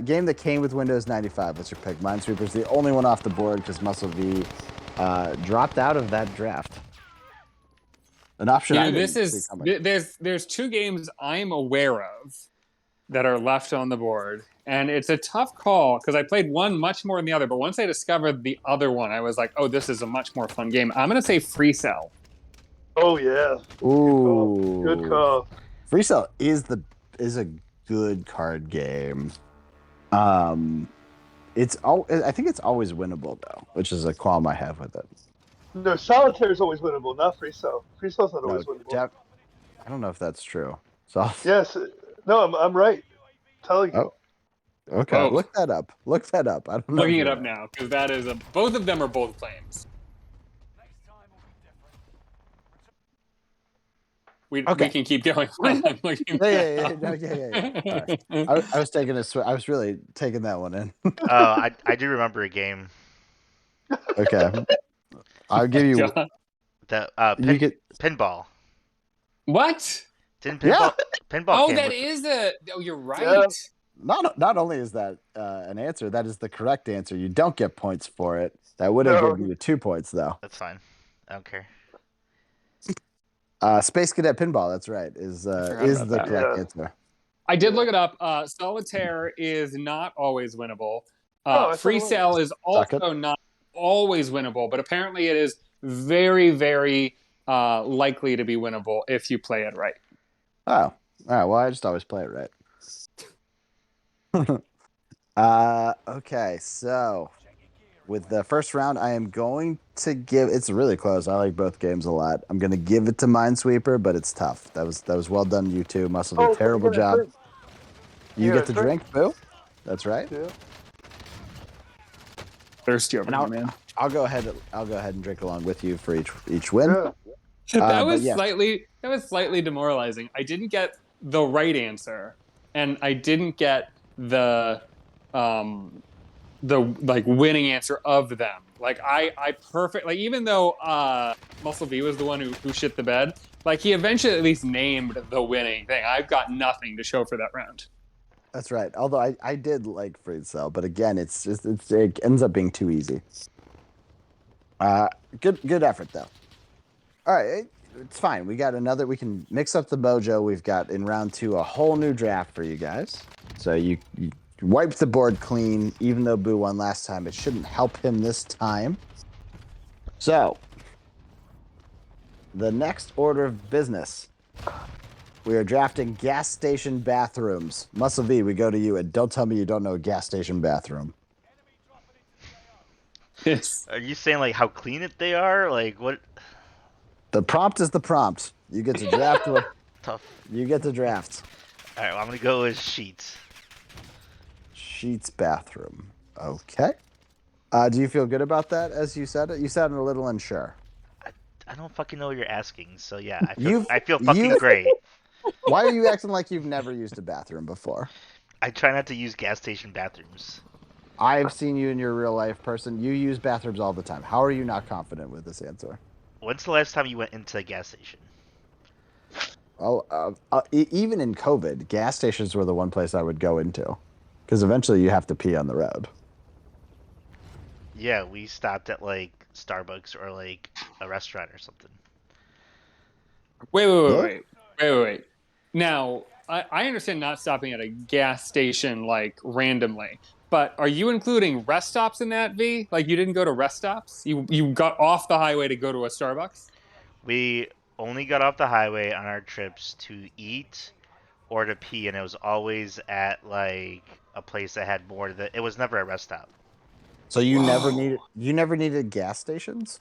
game that came with Windows 95? What's your pick? Minesweeper's the only one off the board because Muscle V dropped out of that draft. An option. There's 2 games I'm aware of that are left on the board, and it's a tough call because I played one much more than the other. But once I discovered the other one, I was like, "Oh, this is a much more fun game." I'm gonna say Free Cell. Oh yeah. Ooh. Good call. Free Cell is a good card game. I think it's always winnable though, which is a qualm I have with it. No, Solitaire is always winnable, not Free Cell. Free Cell's not always winnable. I don't know if that's true. So yes, no, I'm right. I'm telling you. Oh. Okay, look that up. I don't know. Looking it up now because that is both of them are bold claims. We can keep going. Yeah. Right. I was taking I was really taking that one in. I do remember a game. Okay. I'll give you The You get pinball. What? Didn't Yeah. pinball Oh, came that with is a. Oh, you're right. Yeah. not only is that an answer, that is the correct answer. You don't get points for it. That would have No. given you 2 points though. That's fine. I don't care. Space Cadet Pinball. That's right. Is forgot the about that. correct Yeah. answer. I did look it up. Solitaire is not always winnable. Oh, I thought Free it was. Cell is Suck it. also not always winnable, but apparently it is very, very likely to be winnable if you play it right. Oh, all right. Well, I just always play it right. Okay. So, with the first round, I am going to give. It's really close. I like both games a lot. I'm going to give it to Minesweeper, but it's tough. That was well done, you two. Muscle, Oh, terrible we're gonna job. drink. You Yeah, get to drink. drink, Boo. That's right. Yeah. Thirsty over And here, man. I'll go ahead and drink along with you for each win. Yeah. That but was yeah. slightly demoralizing. I didn't get the right answer, and I didn't get the like winning answer of them. Like I perfect like even though Muscle V was the one who shit the bed, like he eventually at least named the winning thing. I've got nothing to show for that round. That's right. Although I did like Free Cell, but again, it ends up being too easy. Good effort though. All right, it's fine. We can mix up the mojo. We've got in round 2 a whole new draft for you guys. So you wiped the board clean, even though Boo won last time. It shouldn't help him this time. So the next order of business. We are drafting gas station bathrooms. Muscle V, we go to you, and don't tell me you don't know a gas station bathroom. Yes. Are you saying like how clean they are? Like what? The prompt is the prompt. You get to draft what Tough. you get to draft. All right, well, I'm gonna go with sheets. Sheets bathroom. Okay. Do you feel good about that as you said it? You sounded a little unsure. I don't fucking know what you're asking, so yeah, You've- I feel fucking you've- great. Why are you acting like you've never used a bathroom before? I try not to use gas station bathrooms. I've seen you in your real life person. You use bathrooms all the time. How are you not confident with this answer? When's the last time you went into a gas station? Oh, even in COVID, gas stations were the one place I would go into, because eventually you have to pee on the road. Yeah, we stopped at like Starbucks or like a restaurant or something. Wait. Now, I understand not stopping at a gas station like randomly, but are you including rest stops in that, V? Like you didn't go to rest stops? You got off the highway to go to a Starbucks? We only got off the highway on our trips to eat or to pee, and it was always at like a place that had more. It was never a rest stop. So you Whoa. never needed gas stations?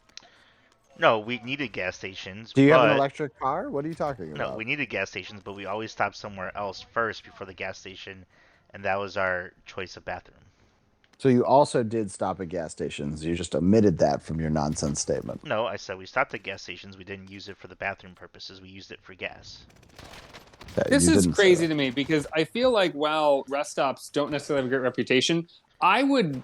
No, we needed gas stations. Do you have an but- electric car? What are you talking about? No, we needed gas stations, but we always stopped somewhere else first before the gas station, and that was our choice of bathroom. So you also did stop at gas stations. You just omitted that from your nonsense statement. No, I said we stopped at gas stations. We didn't use it for the bathroom purposes. We used it for gas. Okay, This you is didn't say crazy that. to me because I feel like while rest stops don't necessarily have a great reputation, I would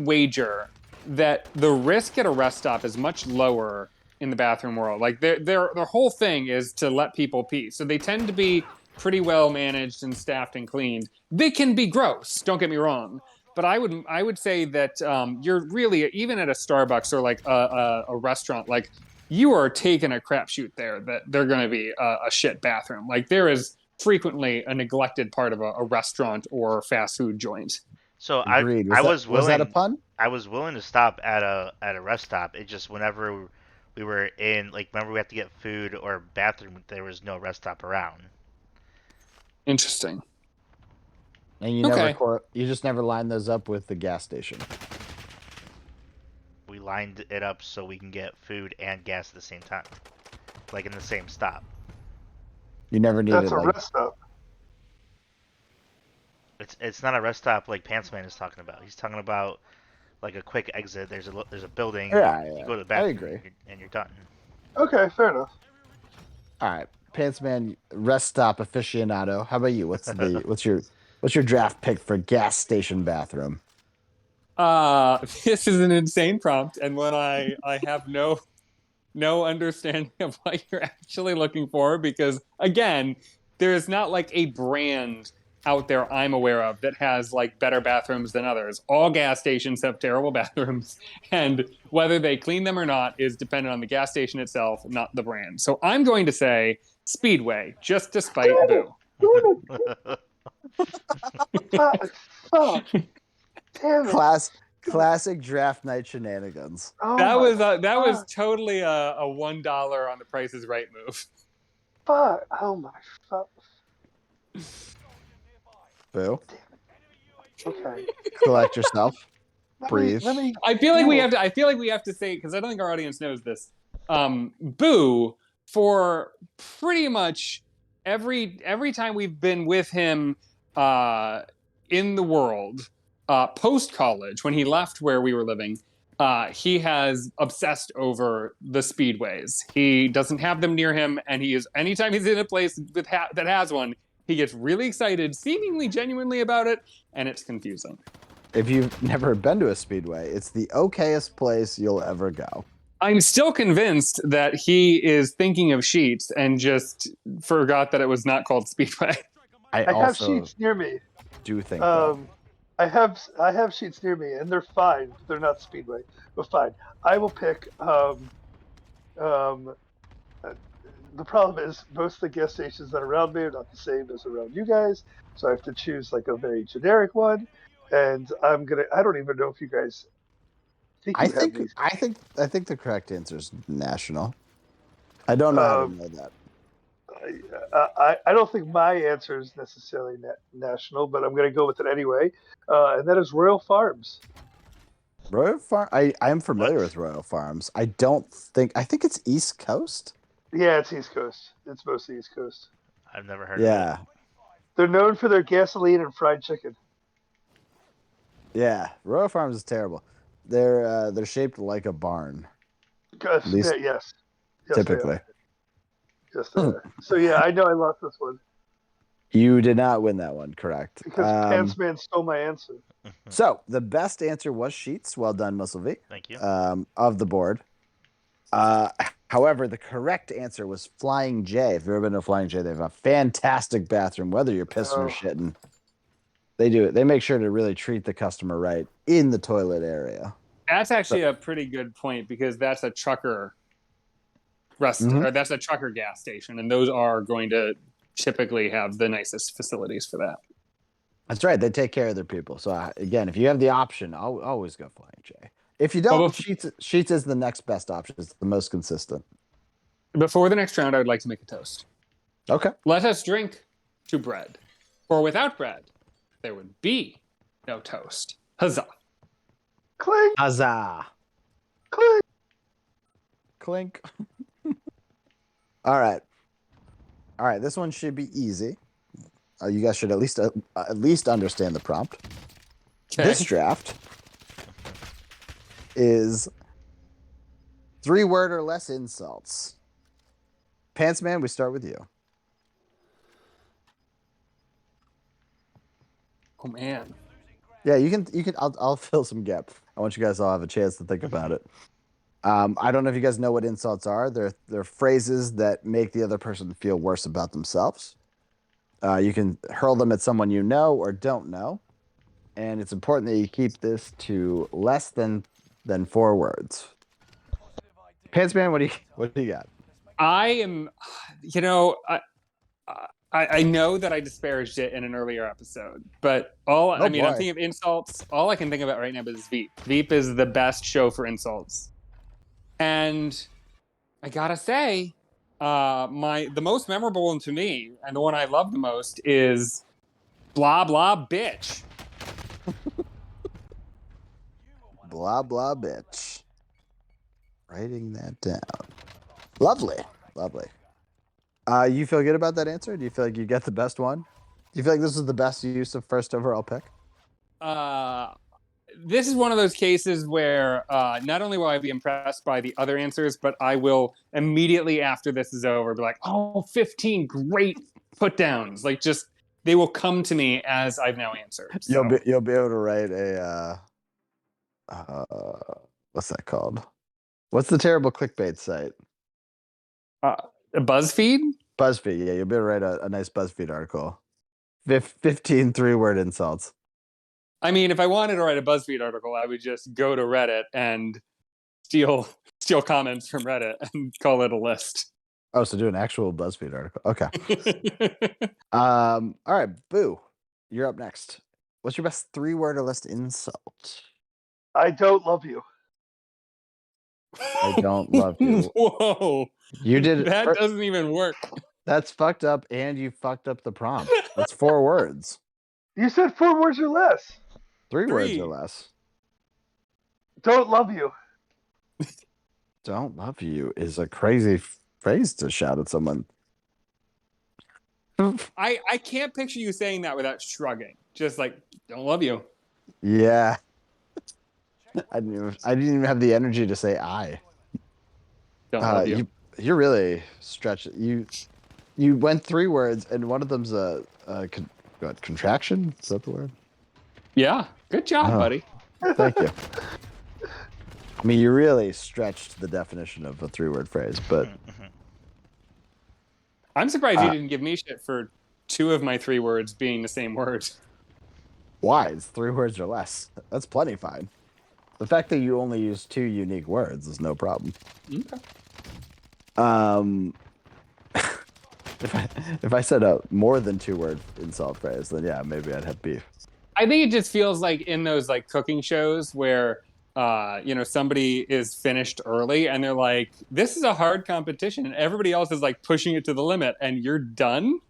wager that the risk at a rest stop is much lower in the bathroom world. Like their whole thing is to let people pee, so they tend to be pretty well managed and staffed and cleaned. They can be gross. Don't get me wrong. But I would say that you're really, even at a Starbucks or like a restaurant, like you are taking a crapshoot there that they're going to be a shit bathroom. Like there is frequently a neglected part of a restaurant or fast food joint. So Agreed. I was willing. Was that a pun? I was willing to stop at a rest stop. It just whenever we were in like whenever we had to get food or bathroom, there was no rest stop around. Interesting. And you Okay. you just never lined those up with the gas station. We lined it up so we can get food and gas at the same time, like in the same stop. You never needed That's a like rest stop. It's not a rest stop like Pantsman is talking about. He's talking about like a quick exit. There's a building. Yeah, you yeah. go to the I bathroom. agree. And you're done. Okay, fair enough. All right, Pantsman, rest stop aficionado. How about you? What's your draft pick for gas station bathroom? This is an insane prompt, and one I have no no understanding of what you're actually looking for because, again, there is not like a brand out there I'm aware of that has like better bathrooms than others. All gas stations have terrible bathrooms, and whether they clean them or not is dependent on the gas station itself, not the brand. So I'm going to say Speedway, just to spite Boo. Fuck. Damn it. Classic draft night shenanigans. Oh That my was fuck. totally a $1 on the Price is Right move. Fuck. Oh my fuck. Boo. Okay. Collect yourself. Breathe. Let me. I feel like No. we have to say, because I don't think our audience knows this. Boo, for pretty much every time we've been with him in the world, post college, when he left where we were living, he has obsessed over the speedways. He doesn't have them near him, and anytime he's in a place that has one, he gets really excited, seemingly genuinely about it, and it's confusing. If you've never been to a speedway, it's the okayest place you'll ever go. I'm still convinced that he is thinking of Sheets and just forgot that it was not called Speedway. I have also sheets near me. do think that. I have sheets near me, and they're fine. They're not Speedway, but fine. I will pick. The problem is most of the gas stations that are around me are not the same as around you guys, so I have to choose like a very generic one. And I don't even know if you guys think you have these. I think the correct answer is national. I don't know how to know that. I don't think my answer is necessarily national, but I'm going to go with it anyway, and that is Royal Farms. Royal Farm. I am familiar with Royal Farms. I think it's East Coast. Yeah, it's East Coast. It's mostly East Coast. I've never heard of Yeah. They're known for their gasoline and fried chicken. Yeah. Royal Farms is terrible. They're shaped like a barn. At least yes. typically. Yes, so yeah, I know I lost this one You did not win that one, correct? because Pantsman stole my answer. it. So the best answer was Sheets. Well done, Muscle V. Thank you. Of the board. However, the correct answer was Flying J. If you've ever been to Flying J, they have a fantastic bathroom, whether you're pissing or shitting. They do it. They make sure to really treat the customer right in the toilet area. That's actually a pretty good point because that's a trucker or that's a trucker gas station, and those are going to typically have the nicest facilities for that. That's right. They take care of their people. So again, if you have the option, I'll always go Flying J. If you don't, Sheets is the next best option. It's the most consistent. Before the next round, I would like to make a toast. Okay. Let us drink to bread. For without bread, there would be no toast. Huzzah. Clink, Huzzah. clink. Clink. All right. This one should be easy. You guys should at least understand the prompt. Okay. This draft is 3-word or less insults. Pantsman, we start with you. Oh man. Yeah, you can. I'll fill some gap. I want you guys all have a chance to think about it. I don't know if you guys know what insults are. They're phrases that make the other person feel worse about themselves. You can hurl them at someone you know or don't know, and it's important that you keep this to less than 4 words. Pantsman, what do you got? I am, I know that I disparaged it in an earlier episode, but I'm thinking of insults. All I can think about right now is Veep. Veep is the best show for insults. And I gotta say, the most memorable one to me, and the one I love the most, is blah blah bitch. Blah blah bitch. Writing that down. Lovely. You feel good about that answer? Do you feel like you get the best one? Do you feel like this is the best use of first overall pick? This is one of those cases where not only will I be impressed by the other answers, but I will immediately after this is over be like, oh, 15 great put downs. Like just they will come to me as I've now answered. So. You'll be able to write a what's that called? What's the terrible clickbait site? BuzzFeed? BuzzFeed. Yeah, you'll be able to write a nice BuzzFeed article. 15 3-word insults. I mean, if I wanted to write a BuzzFeed article, I would just go to Reddit and steal comments from Reddit and call it a list. Oh, so do an actual BuzzFeed article. Okay. All right, Boo. You're up next. What's your best 3-word or less insult? I don't love you. I don't love you. Whoa. You did That doesn't even work. That's fucked up, and you fucked up the prompt. That's 4 words. You said 4 words or less. 3 words 3. or less. Don't love you. Don't love you is a crazy phrase to shout at someone. I can't picture you saying that without shrugging. Just like, don't love you. Yeah. I didn't even have the energy to say I. Don't love you. You're really stretching. You went 3 words, and one of them's a contraction? Is that the word? Yeah. Good job, buddy. Thank you. I mean, you really stretched the definition of a 3-word phrase, but I'm surprised you didn't give me shit for 2 of my 3 words being the same word. why? It's 3 words or less. That's plenty fine. The fact that you only use 2 unique words is no problem. Okay. If I said a more than 2-word insult phrase, then yeah, maybe I'd have beef. I think it just feels like in those like cooking shows where somebody is finished early and they're like, this is a hard competition, and everybody else is like pushing it to the limit and you're done.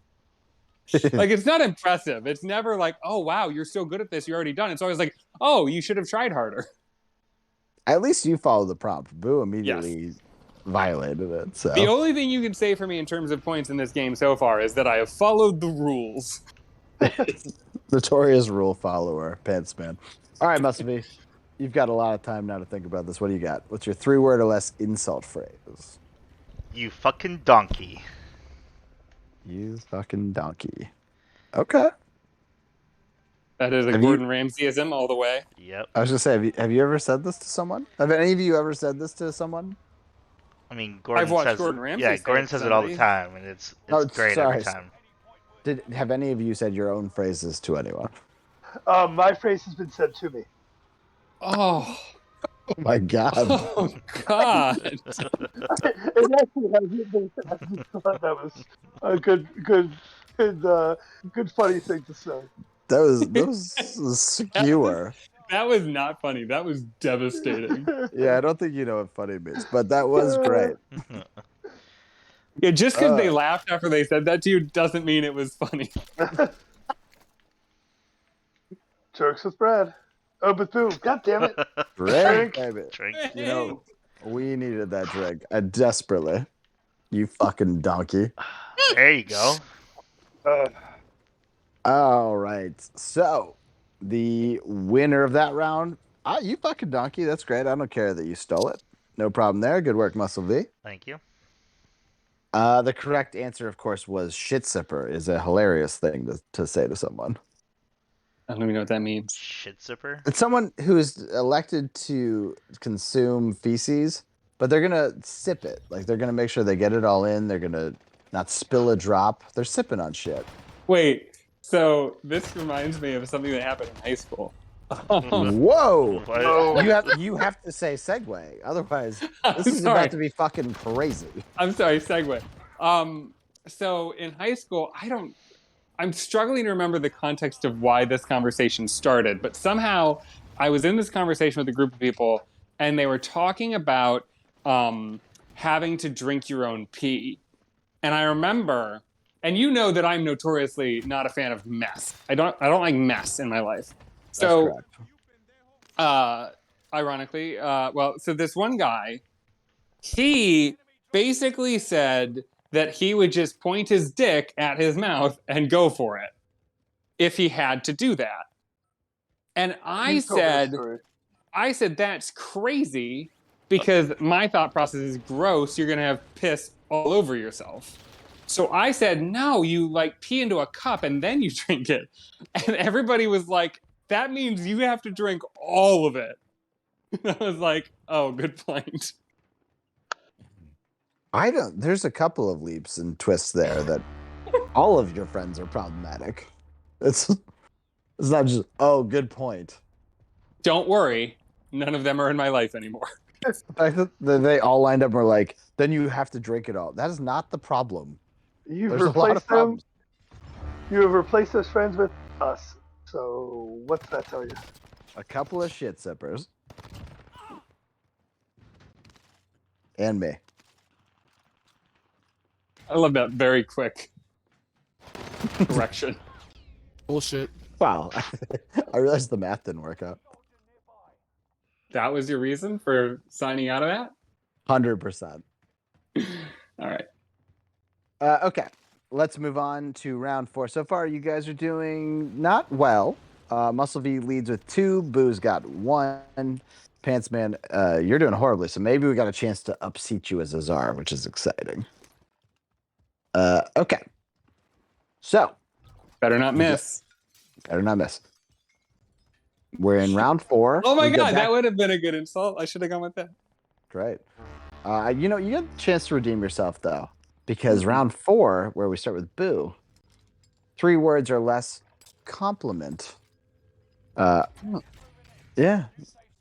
Like, it's not impressive. It's never like, oh wow, you're so good at this, you're already done. It's always like, oh, you should have tried harder. At least you followed the prompt. Boo immediately violated it. So The only thing you can say for me in terms of points in this game so far is that I have followed the rules. Notorious rule follower, Pants Man. All right, Mustafi. You've got a lot of time now to think about this. What do you got? What's your 3-word or less insult phrase? You fucking donkey. You fucking donkey. Okay. That is a Gordon Ramsayism all the way. Yep. I was gonna say, have you ever said this to someone? Have any of you ever said this to someone? I mean, Gordon I've watched says Gordon Ramsay. Yeah, Gordon says it all the time, and it's great every time. Have any of you said your own phrases to anyone? My phrase has been said to me. Oh my God. Oh God. It actually hasn't been. I just thought that was a good funny thing to say. That was skewer. That was not funny. That was devastating. Yeah, I don't think you know what funny means, but that was great. Yeah, just because they laughed after they said that to you doesn't mean it was funny. Jokes with Brad. Oh, but boom. God damn it. Drink. Drink. You know, we needed that drink desperately. You fucking donkey. There you go. All right. So, the winner of that round, you fucking donkey. That's great. I don't care that you stole it. No problem there. Good work, Muscle V. Thank you. The correct answer, of course, was shit sipper. Is a hilarious thing to say to someone. I don't even know what that means. Shit sipper? It's someone who is elected to consume feces, but they're gonna sip it. Like, they're gonna make sure they get it all in. They're gonna not spill a drop. They're sipping on shit. Wait, so this reminds me of something that happened in high school. Whoa! What? You have to say segue. Otherwise, this is about to be fucking crazy. I'm sorry, segue. So in high school, I'm struggling to remember the context of why this conversation started, but somehow I was in this conversation with a group of people, and they were talking about having to drink your own pee. And I remember, and you know that I'm notoriously not a fan of mess. I don't like mess in my life. So, ironically, so this one guy, he basically said that he would just point his dick at his mouth and go for it if he had to do that. And I said, that's crazy, because my thought process is gross. You're going to have piss all over yourself. So I said, no, you like pee into a cup and then you drink it. And everybody was like, that means you have to drink all of it. And I was like, oh, good point. I don't. There's a couple of leaps and twists there that all of your friends are problematic. It's not just good point. Don't worry, none of them are in my life anymore. The fact that they all lined up and were like, then you have to drink it all. That is not the problem. You've There's a lot of replaced them. problems. You have replaced those friends with us. So what's that tell you? A couple of shit sippers. And me. I love that very quick correction. Bullshit. Wow. I realized the math didn't work out. That was your reason for signing out of that? 100%. All right. Okay. Let's move on to round 4. So far, you guys are doing not well. Muscle V leads with 2. Boo's got 1. Pantsman, you're doing horribly. So maybe we got a chance to upseat you as a czar, which is exciting. Okay. So. Better not miss. Better not miss. We're in round 4. Oh my God, that would have been a good insult. I should have gone with that. Great. You get a chance to redeem yourself, though. Because round 4, where we start with Boo, 3 words or less compliment. Yeah.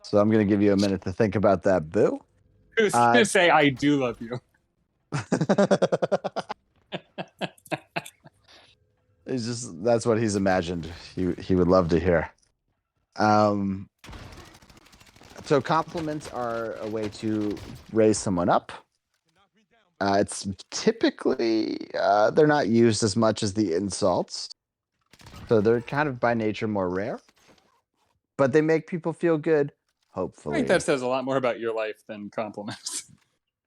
So I'm going to give you a minute to think about that, Boo. Who's going to say, I do love you? That's what he's imagined. He would love to hear. So compliments are a way to raise someone up. It's typically they're not used as much as the insults, so they're kind of by nature more rare. But they make people feel good. Hopefully, I think that says a lot more about your life than compliments.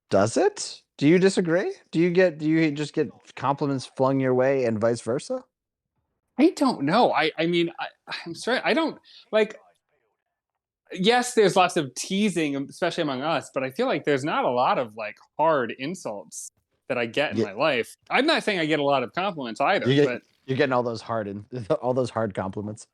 Does it? Do you disagree? Do you just get compliments flung your way and vice versa? I don't know. I mean, I'm sorry. I don't like. Yes, there's lots of teasing, especially among us, but I feel like there's not a lot of like hard insults that I get in my life. I'm not saying I get a lot of compliments either, but you're getting all those hard compliments.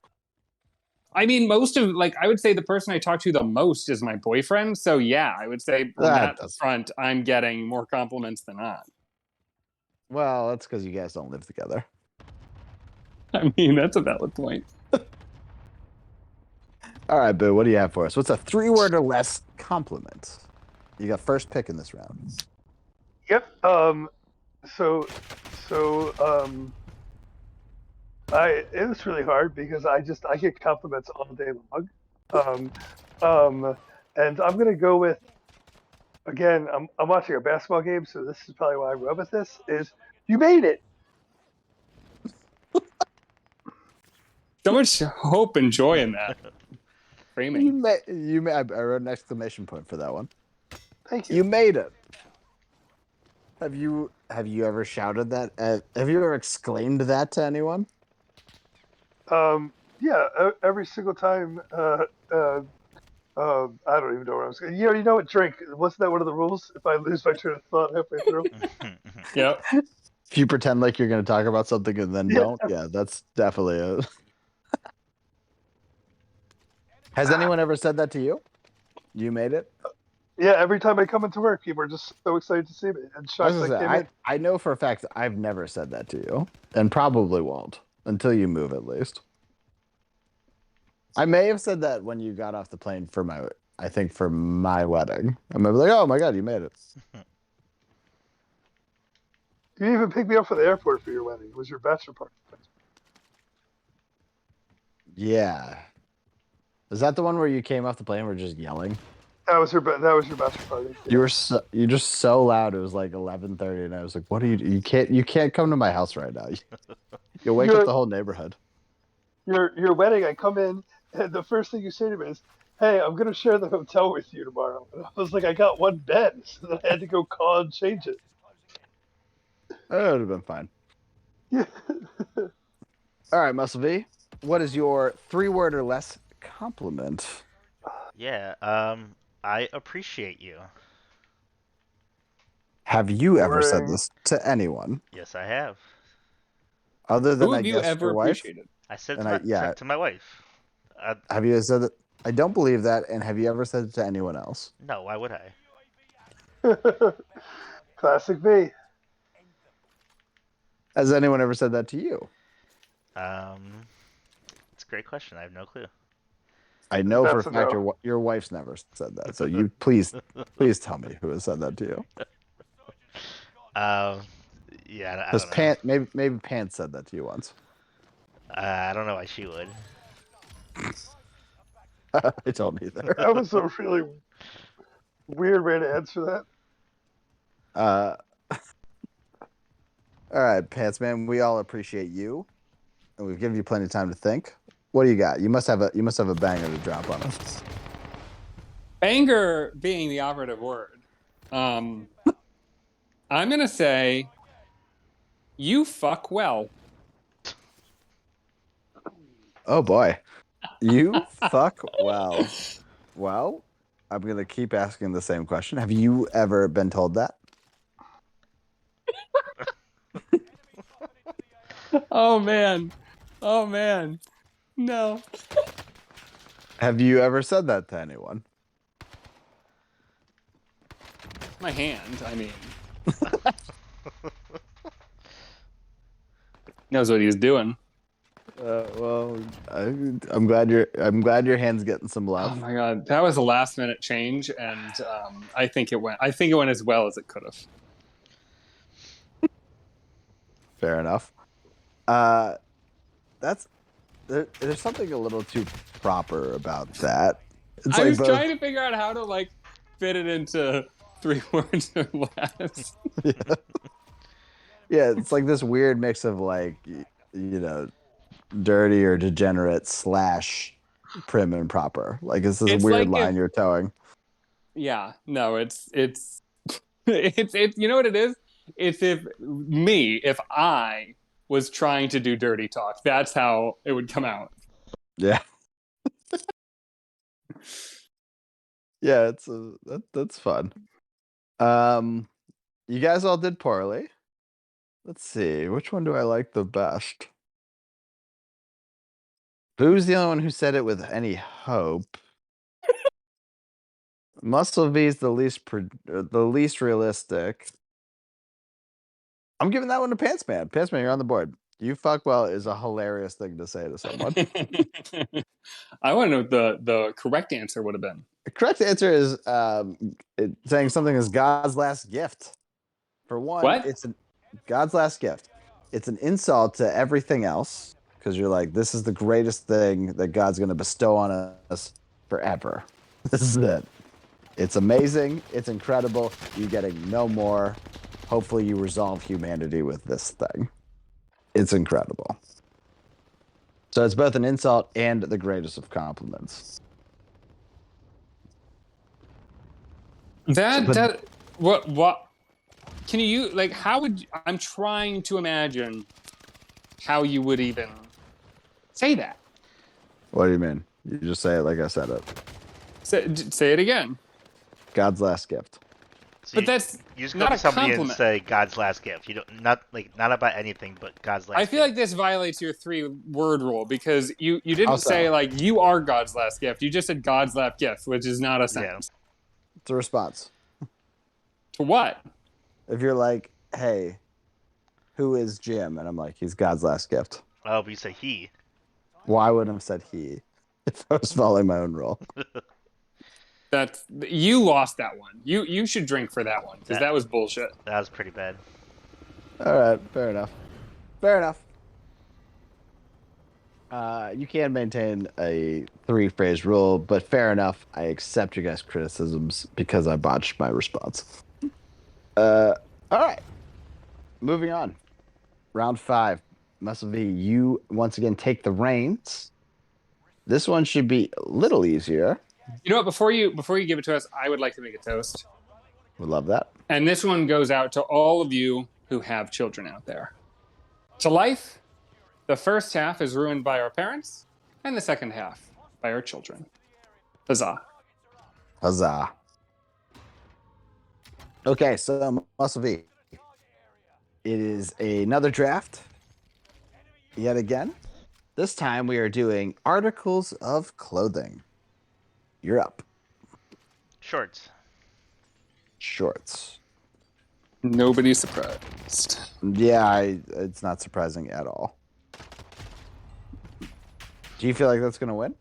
I mean, I would say the person I talk to the most is my boyfriend. So yeah, I would say on that front, I'm getting more compliments than not. Well, that's because you guys don't live together. I mean, that's a valid point. All right, Boo, what do you have for us? What's a 3-word or less compliment? You got first pick in this round. Yep. It was really hard because I get compliments all day long. And I'm gonna go with, again, I'm watching a basketball game, so this is probably why I wrote with this, is you made it. So much hope and joy in that framing. I wrote an exclamation point for that one. Thank you. You made it. Have you ever shouted that? Have you ever exclaimed that to anyone? Yeah, every single time. I don't even know where I was going. You already know what drink. Wasn't that one of the rules? If I lose my train of thought halfway through. Yep. If you pretend like you're going to talk about something and then don't, that's definitely it. Has anyone ever said that to you? You made it? Yeah, every time I come into work, people are just so excited to see me and shocked. I know for a fact I've never said that to you, and probably won't until you move, at least. I may have said that when you got off the plane for my wedding. I'm gonna be like, "Oh my God, you made it!" You even picked me up from the airport for your wedding. It was your bachelor party. Yeah. Is that the one where you came off the plane and were just yelling? That was your bachelor party. Yeah. You're just so loud. It was like 11:30, and I was like, "What are you? You can't come to my house right now. You'll wake up the whole neighborhood." Your wedding. I come in, and the first thing you say to me is, "Hey, I'm gonna share the hotel with you tomorrow." And I was like, "I got one bed," so then I had to go call and change it. It would have been fine. Yeah. All right, Muscle V. What is your 3-word or less compliment? Yeah. I appreciate you. Have you ever said this to anyone? Yes, I have. Other than Who have you ever your wife? appreciated? I said it to my wife. Have you said that? I don't believe that. And have you ever said it to anyone else? No, why would I? Classic V. Has anyone ever said that to you? It's a great question. I have no clue. I know for a That's a fact no. your wife's never said that. So you please tell me who has said that to you. Um, yeah, I Because don't know. maybe Pants said that to you once. I don't know why she would. I don't either. That was a really weird way to answer that. Uh, all right, Pants man, we all appreciate you, and we've given you plenty of time to think. What do you got? You must have a banger to drop on us. Banger being the operative word. I'm gonna say you fuck well. Oh boy, you fuck well. Well, I'm gonna keep asking the same question. Have you ever been told that? Oh man. Oh man. No. Have you ever said that to anyone? My hand, I mean. Knows what he's doing. Well, I'm glad your hand's getting some Oh love. my god, that was a last minute change, and I think it went as well as it could have. Fair enough. There's something a little too proper about that. It's I like was both. trying to figure out how to like fit it into 3 words or less. Yeah, it's like this weird mix of like dirty or degenerate / prim and proper. Like it's this It's weird like line if you're towing. yeah, no, it's it's you know what it is? It's if I was trying to do dirty talk, that's how it would come out. Yeah. Yeah, that's fun. You guys all did poorly. Let's see, which one do I like the best? Boo's the only one who said it with any hope. Muscle V is the least realistic. I'm giving that one to Pants Man. Pants Man, you're on the board. You fuck well is a hilarious thing to say to someone. I want to know what the correct answer would have been. The correct answer is saying something is God's last gift. For one, What? it's God's last gift. It's an insult to everything else because you're like, this is the greatest thing that God's going to bestow on us forever. This is it. It's amazing. It's incredible. You're getting no more. Hopefully, you resolve humanity with this thing. It's incredible. So it's both an insult and the greatest of compliments. What can you like how would I'm trying to imagine how you would even say that. What do you mean? You just say it like I said it. Say it again. God's last gift. So But that's you just go not to a somebody and compliment. say God's last gift. You don't not about anything but God's last I gift. feel like this violates your 3-word rule because you didn't Also- say like you are God's last gift. You just said God's last gift, which is not a sentence. It's a response. To what? If you're like, hey, who is Jim? And I'm like, he's God's last gift. Oh, but you say he. Why wouldn't I have said he if I was following my own rule? That's you lost that one. You should drink for that one because that was bullshit. That was pretty bad. All right, fair enough. Fair enough. You can maintain a 3-phrase rule, but fair enough. I accept your guys' criticisms because I botched my response. All right. Moving on. Round 5. Muscle V, you once again take the reins. This one should be a little easier. You know what? Before you give it to us, I would like to make a toast. Would love that. And this one goes out to all of you who have children out there. To life, the first half is ruined by our parents, and the second half by our children. Huzzah. Huzzah. Okay, so Muscle V. It is another draft. Yet again. This time we are doing articles of clothing. You're up. Shorts. Shorts. Nobody's surprised. Yeah, it's not surprising at all. Do you feel like that's gonna win?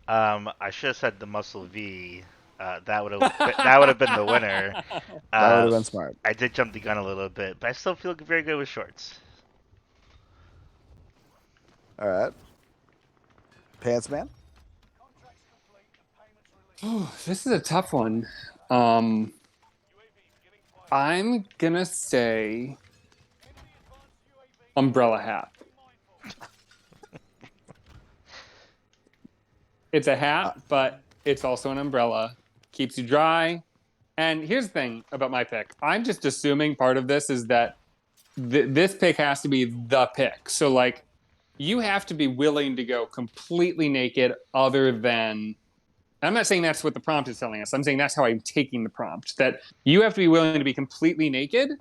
I should have said the Muscle V. That would have been the winner. That would have been smart. I did jump the gun a little bit, but I still feel very good with shorts. All right. Pants Man? This is a tough one. I'm gonna say umbrella hat. It's a hat, but it's also an umbrella. Keeps you dry. And here's the thing about my pick. I'm just assuming part of this is that this pick has to be the pick. So, like, you have to be willing to go completely naked other than... I'm not saying that's what the prompt is telling us. I'm saying that's how I'm taking the prompt. That you have to be willing to be completely naked.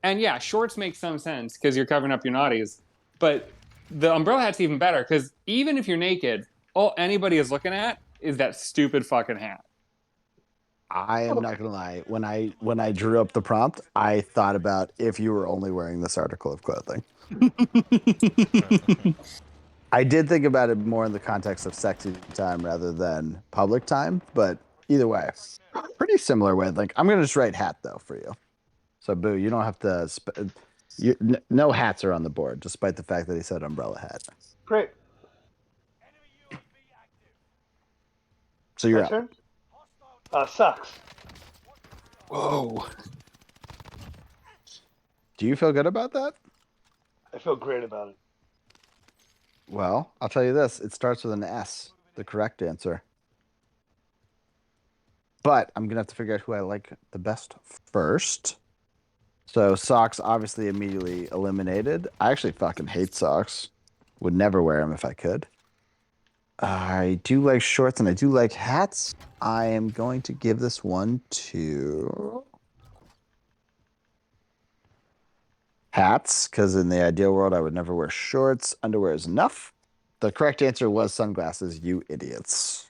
And yeah, shorts make some sense because you're covering up your naughties. But the umbrella hat's even better because even if you're naked, all anybody is looking at is that stupid fucking hat. I am not gonna lie. When I drew up the prompt, I thought about if you were only wearing this article of clothing. I did think about it more in the context of sexy time rather than public time, but either way, pretty similar wavelength. I'm gonna just write hat though for you. So Boo, you don't have to. No hats are on the board, despite the fact that he said umbrella hat. Great. So you're My up. turn? Socks. Whoa. Do you feel good about that? I feel great about it. Well, I'll tell you this. It starts with an S, the correct answer. But I'm going to have to figure out who I like the best first. So socks, obviously, immediately eliminated. I actually fucking hate socks. Would never wear them if I could. I do like shorts and I do like hats. I am going to give this one to hats, because in the ideal world, I would never wear shorts. Underwear is enough. The correct answer was sunglasses, you idiots.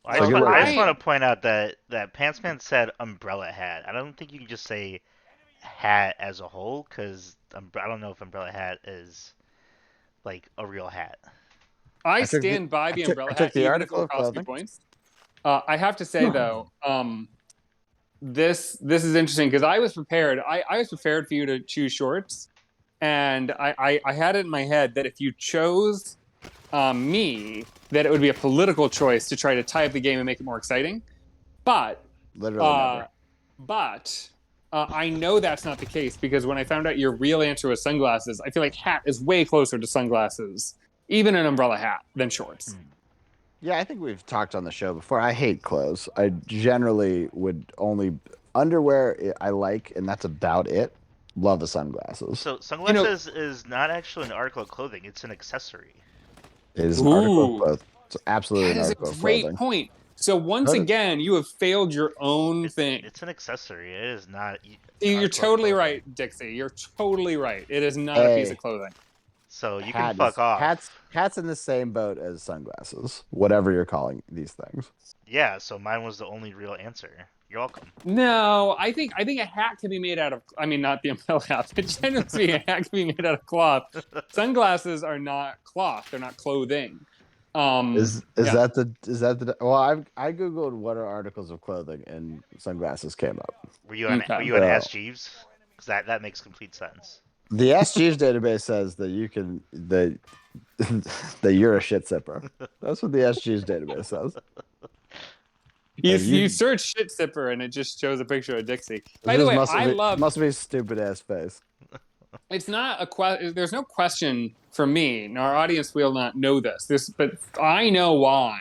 I So just, you're want, I right. just want to point out that Pantsman said umbrella hat. I don't think you can just say hat as a whole, because I don't know if umbrella hat is like a real hat. I took the- stand by the I took- umbrella I took hat, the even article if it of costs me clothing. points. I have to say though, this is interesting because I was prepared. I was prepared for you to choose shorts, and I had it in my head that if you chose me, that it would be a political choice to try to tie up the game and make it more exciting. But Literally never. I know that's not the case because when I found out your real answer was sunglasses, I feel like hat is way closer to sunglasses, even an umbrella hat, than shorts. Yeah, I think we've talked on the show before. I hate clothes. I generally would only underwear I like, and that's about it. Love the sunglasses. So sunglasses is not actually an article of clothing; it's an accessory. It is an article of Ooh. clothing. It's absolutely That an is a article of great clothing. point. So once Good. again, you have failed your own thing. It's an accessory. It is not. You're article of totally clothing. right, Dixie. You're totally right. It is not a piece Hey. of clothing. So you Hat can fuck is- off. Hats in the same boat as sunglasses, whatever you're calling these things. Yeah. So mine was the only real answer. You're welcome. No, I think a hat can be made out of. I mean, not the umbrella hat, but generally speaking, a hat can be made out of cloth. Sunglasses are not cloth; they're not clothing. Is yeah. that the? Well, I googled what are articles of clothing, and sunglasses came up. Were you on Okay. Ask Jeeves? Because that makes complete sense. The SG's database says that you can that you're a shit sipper. That's what the SG's database says. You search shit sipper and it just shows a picture of Dixie. By the way, must be stupid ass face. It's not a question. There's no question for me, and our audience will not know this. But I know why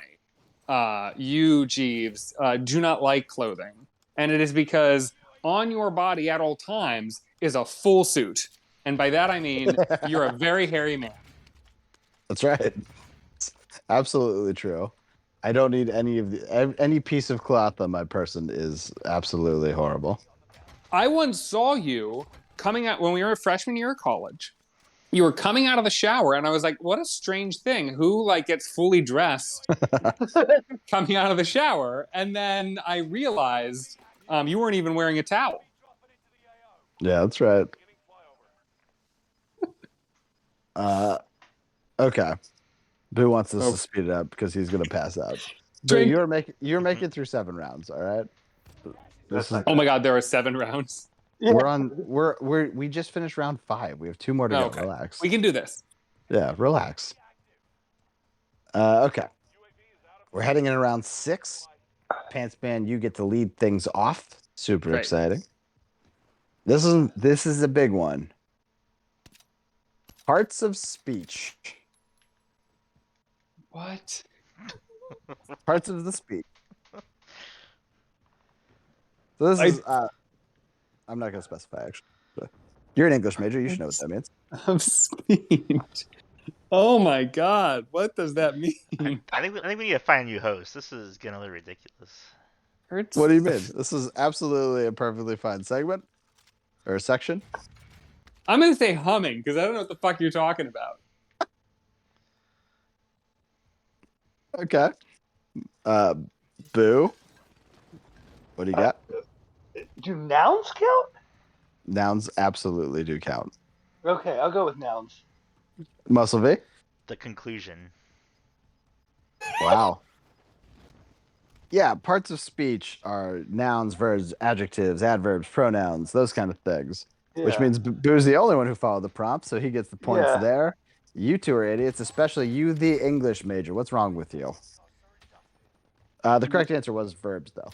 you, Jeeves, do not like clothing, and it is because on your body at all times is a full suit, and by that I mean you're a very hairy man. That's right. It's absolutely true. I don't need any piece of cloth on my person is absolutely horrible. I once saw you coming out when we were a freshman year of college. You were coming out of the shower, and I was like, "What a strange thing! Who gets fully dressed coming out of the shower?" And then I realized you weren't even wearing a towel. Yeah, that's right. Okay. Boo wants us Oh. to speed it up because he's gonna pass out. Boo, Drink. you're making through 7 rounds, all right? That's This is not Oh my God, there are 7 rounds. Yeah. we just finished round 5. We have 2 more to Oh, go. okay. Relax. We can do this. Yeah, relax. Okay. We're heading in round 6. Pants Man, you get to lead things off. Super Great. exciting. This is a big one. Parts of speech. What? Parts of the speech. So this is I'm not gonna specify actually. But you're an English major, you should know what that means. Of speech. Oh my God, what does that mean? I think we need to find a new host. This is getting a little ridiculous. Hurts. What do you mean? This is absolutely a perfectly fine segment or section. I'm gonna say humming because I don't know what the fuck you're talking about. Okay. Boo. What do you got? Do nouns count? Nouns absolutely do count. Okay, I'll go with nouns. Muscle V. The conclusion. Wow. Yeah, parts of speech are nouns, verbs, adjectives, adverbs, pronouns, those kind of things. Yeah. Which means Boo's the only one who followed the prompt, so he gets the points Yeah. there. You two are idiots, especially you, the English major. What's wrong with you? The correct answer was verbs, though.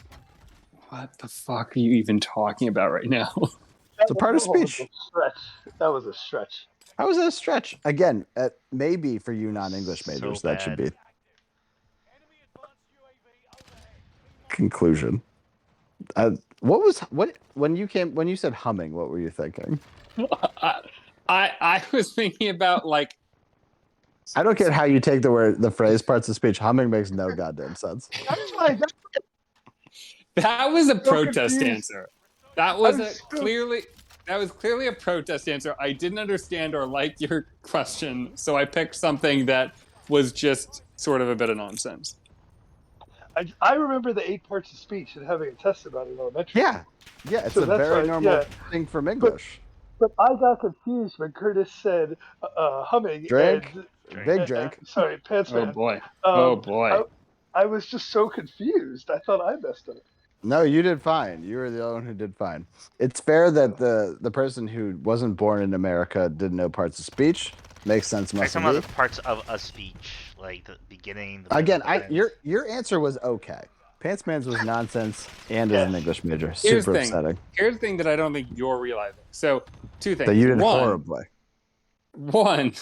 What the fuck are you even talking about right now? It's a part of That was speech. a stretch. That was a stretch. How is that a stretch? Again, maybe for you non-English So majors, that should bad. be conclusion. When you said humming? What were you thinking? I was thinking about like I don't get how you take the phrase parts of speech. Humming makes no goddamn sense. That's fine. that was a protest confused. answer. That was I'm so- clearly a protest answer. I didn't understand or like your question, so I picked something that was just sort of a bit of nonsense. I remember the 8 parts of speech and having a test about it in elementary. Yeah, it's So a that's very right, normal yeah. thing from English. But I got confused when Curtis said humming. Drink. And, Big drink. sorry, Pants Oh Man. boy. Oh boy. I was just so confused. I thought I messed up. No, you did fine. You were the only one who did fine. It's fair that the person who wasn't born in America didn't know parts of speech. Makes sense, I'm must talking about be. the parts of a speech, like the beginning. The Again, middle, the end. your answer was okay. Pantsman's was nonsense and is an Yes. English major. Here's Super the thing. upsetting. Here's the thing that I don't think you're realizing. So, 2 things. That you did One, horribly. One,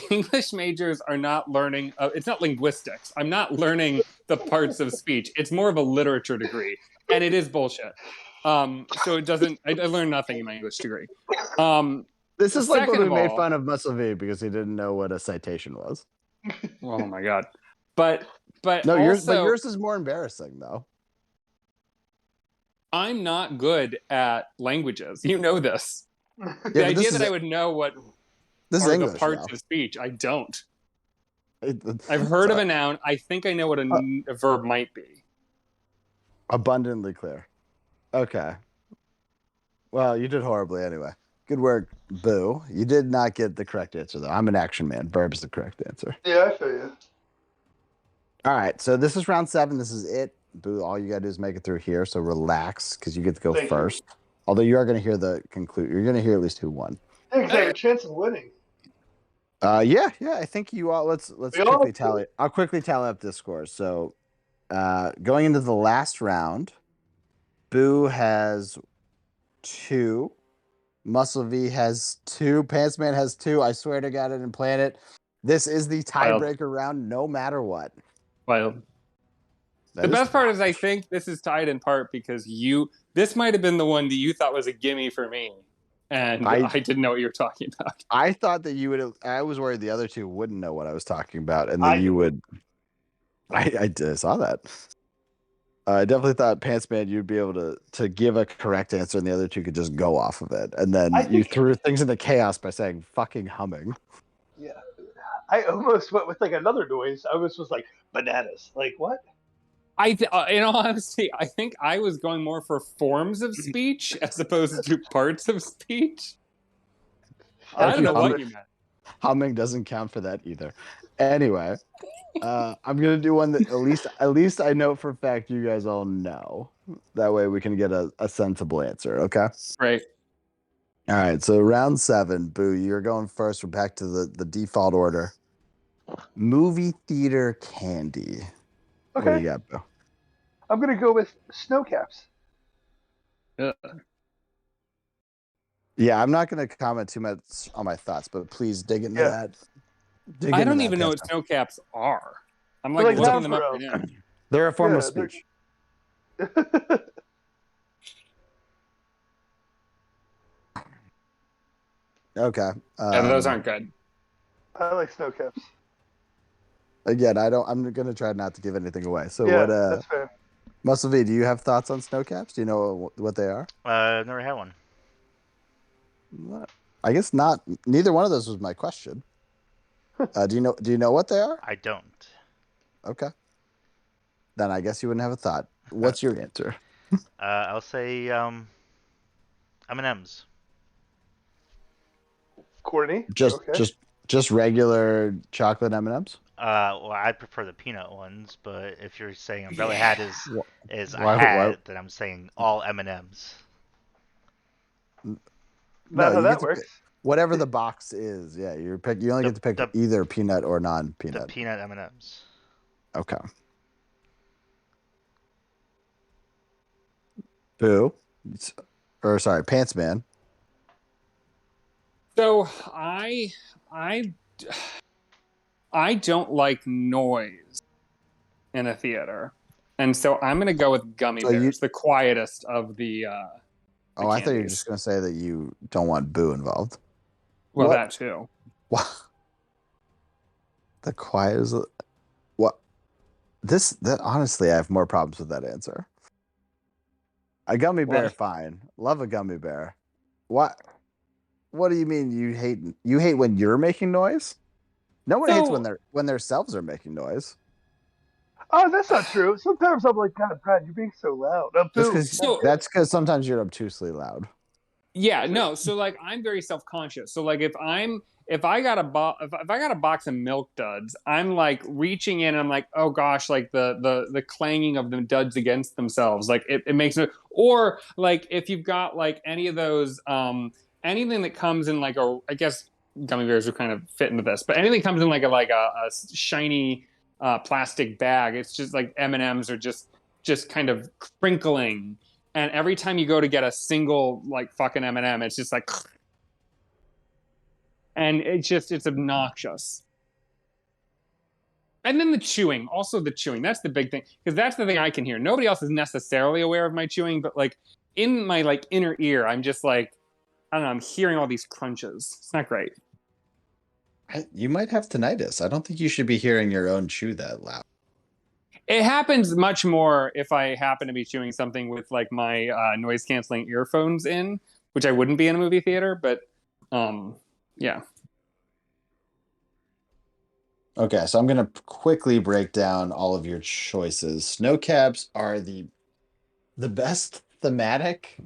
English majors are not learning. It's not linguistics. I'm not learning the parts of speech. It's more of a literature degree, and it is bullshit. So it doesn't. I learned nothing in my English degree. This is like when Second we of made all- fun of Muscle V because he didn't know what a citation was. Oh my god. But No, also, yours is more embarrassing though. I'm not good at languages. You know this. Yeah, The but idea this that is I would know what this is are English. the parts now. of speech, I don't. It- I've heard of a noun. I think I know what a verb might be. Abundantly clear. Okay. Well, you did horribly anyway. Good work, Boo. You did not get the correct answer though. I'm an action man. Verb is the correct answer. Yeah, I feel you. All right, so this is round 7. This is it. Boo, all you gotta do is make it through here. So relax, because you get to go Thank you. first. Although you are gonna hear the conclude. You're gonna hear at least who won. I think I have a chance of winning. Yeah. I think you all. Let's We all quickly do. tally. I'll quickly tally up this score. So, going into the last round, Boo has 2. Muscle V has 2. Pantsman has 2. I swear to God, I didn't plan it. This is the Wild. tiebreaker round, no matter what. Well, That the is- best part is I think this is tied in part because this might have been the one that you thought was a gimme for me. And I- I didn't know what you were talking about. I thought that you would. I was worried the other 2 wouldn't know what I was talking about, and I then you would. I saw that. I definitely thought Pantsman you'd be able to give a correct answer, and the other 2 could just go off of it, and then I you think- threw things into chaos by saying "fucking humming." Yeah. I almost went with like another noise. I was like bananas. Like what? In all honesty, I think I was going more for forms of speech as opposed to parts of speech. I don't know what you meant. Humming doesn't count for that either. Anyway, I'm gonna do one that at least I know for a fact you guys all know. That way we can get a sensible answer. Okay. Right. All right. So round 7, Boo, you're going first. We're back to the default order. Movie theater candy. What do you Okay, got, Boo? I'm gonna go with snow caps. Yeah, I'm not gonna comment too much on my thoughts, but please dig into Yeah. that. I don't even know what snow caps are. I'm They're like like looking them up right Velcro. now. They're a form Yeah, of speech. Okay. Yeah, those aren't good. I like snow caps. Again, I'm gonna try not to give anything away. So Yeah, what? that's fair. Muscle V, do you have thoughts on snow caps? Do you know what they are? I've never had one. I guess not. Neither one of those was my question. Do you know what they are? I don't. Okay. Then I guess you wouldn't have a thought. What's your answer? I'll say M&Ms. Courtney. Just Okay. just regular chocolate M&Ms? Well, I prefer the peanut ones, but if you're saying Umbrella Hat is a Why- hat, then I'm saying all M&Ms. Not how you that get to works. pick whatever the box is. Yeah, you only get to pick either peanut or The non-peanut. peanut M&Ms. Okay. Boo. Or sorry, Pants Man. So I don't like noise in a theater, and so I'm gonna go with gummy bears, the quietest of the. Oh, I thought you were candies. just gonna say that you don't want Boo involved. Well, What? that too. What? The quiet is what? That honestly, I have more problems with that answer. A gummy bear, What? fine. Love a gummy bear. What? What do you mean you hate? You hate when you're making noise? No one hates when their selves are making noise. Oh, that's not true. Sometimes I'm like, God, Brad, you're being so loud. That's because sometimes you're obtusely loud. Yeah, no. So like, I'm very self-conscious. So like, if I got a box of Milk Duds, I'm like reaching in and I'm like, oh gosh, like the clanging of the duds against themselves, like it makes it. Or like if you've got like any of those anything that comes in like I guess gummy bears would kind of fit into this, but anything comes in like a shiny plastic bag, it's just like M&Ms are just kind of crinkling. And every time you go to get a single like fucking M&M, it's just like, and it's obnoxious. And then the chewing, that's the big thing, because that's the thing I can hear. Nobody else is necessarily aware of my chewing, but like in my like inner ear, I'm just like, I don't know, I'm hearing all these crunches. It's not great. You might have tinnitus. I don't think you should be hearing your own chew that loud. It happens much more if I happen to be chewing something with like my noise canceling earphones in, which I wouldn't be in a movie theater, but yeah. Okay, so I'm going to quickly break down all of your choices. Snow caps are the best thematic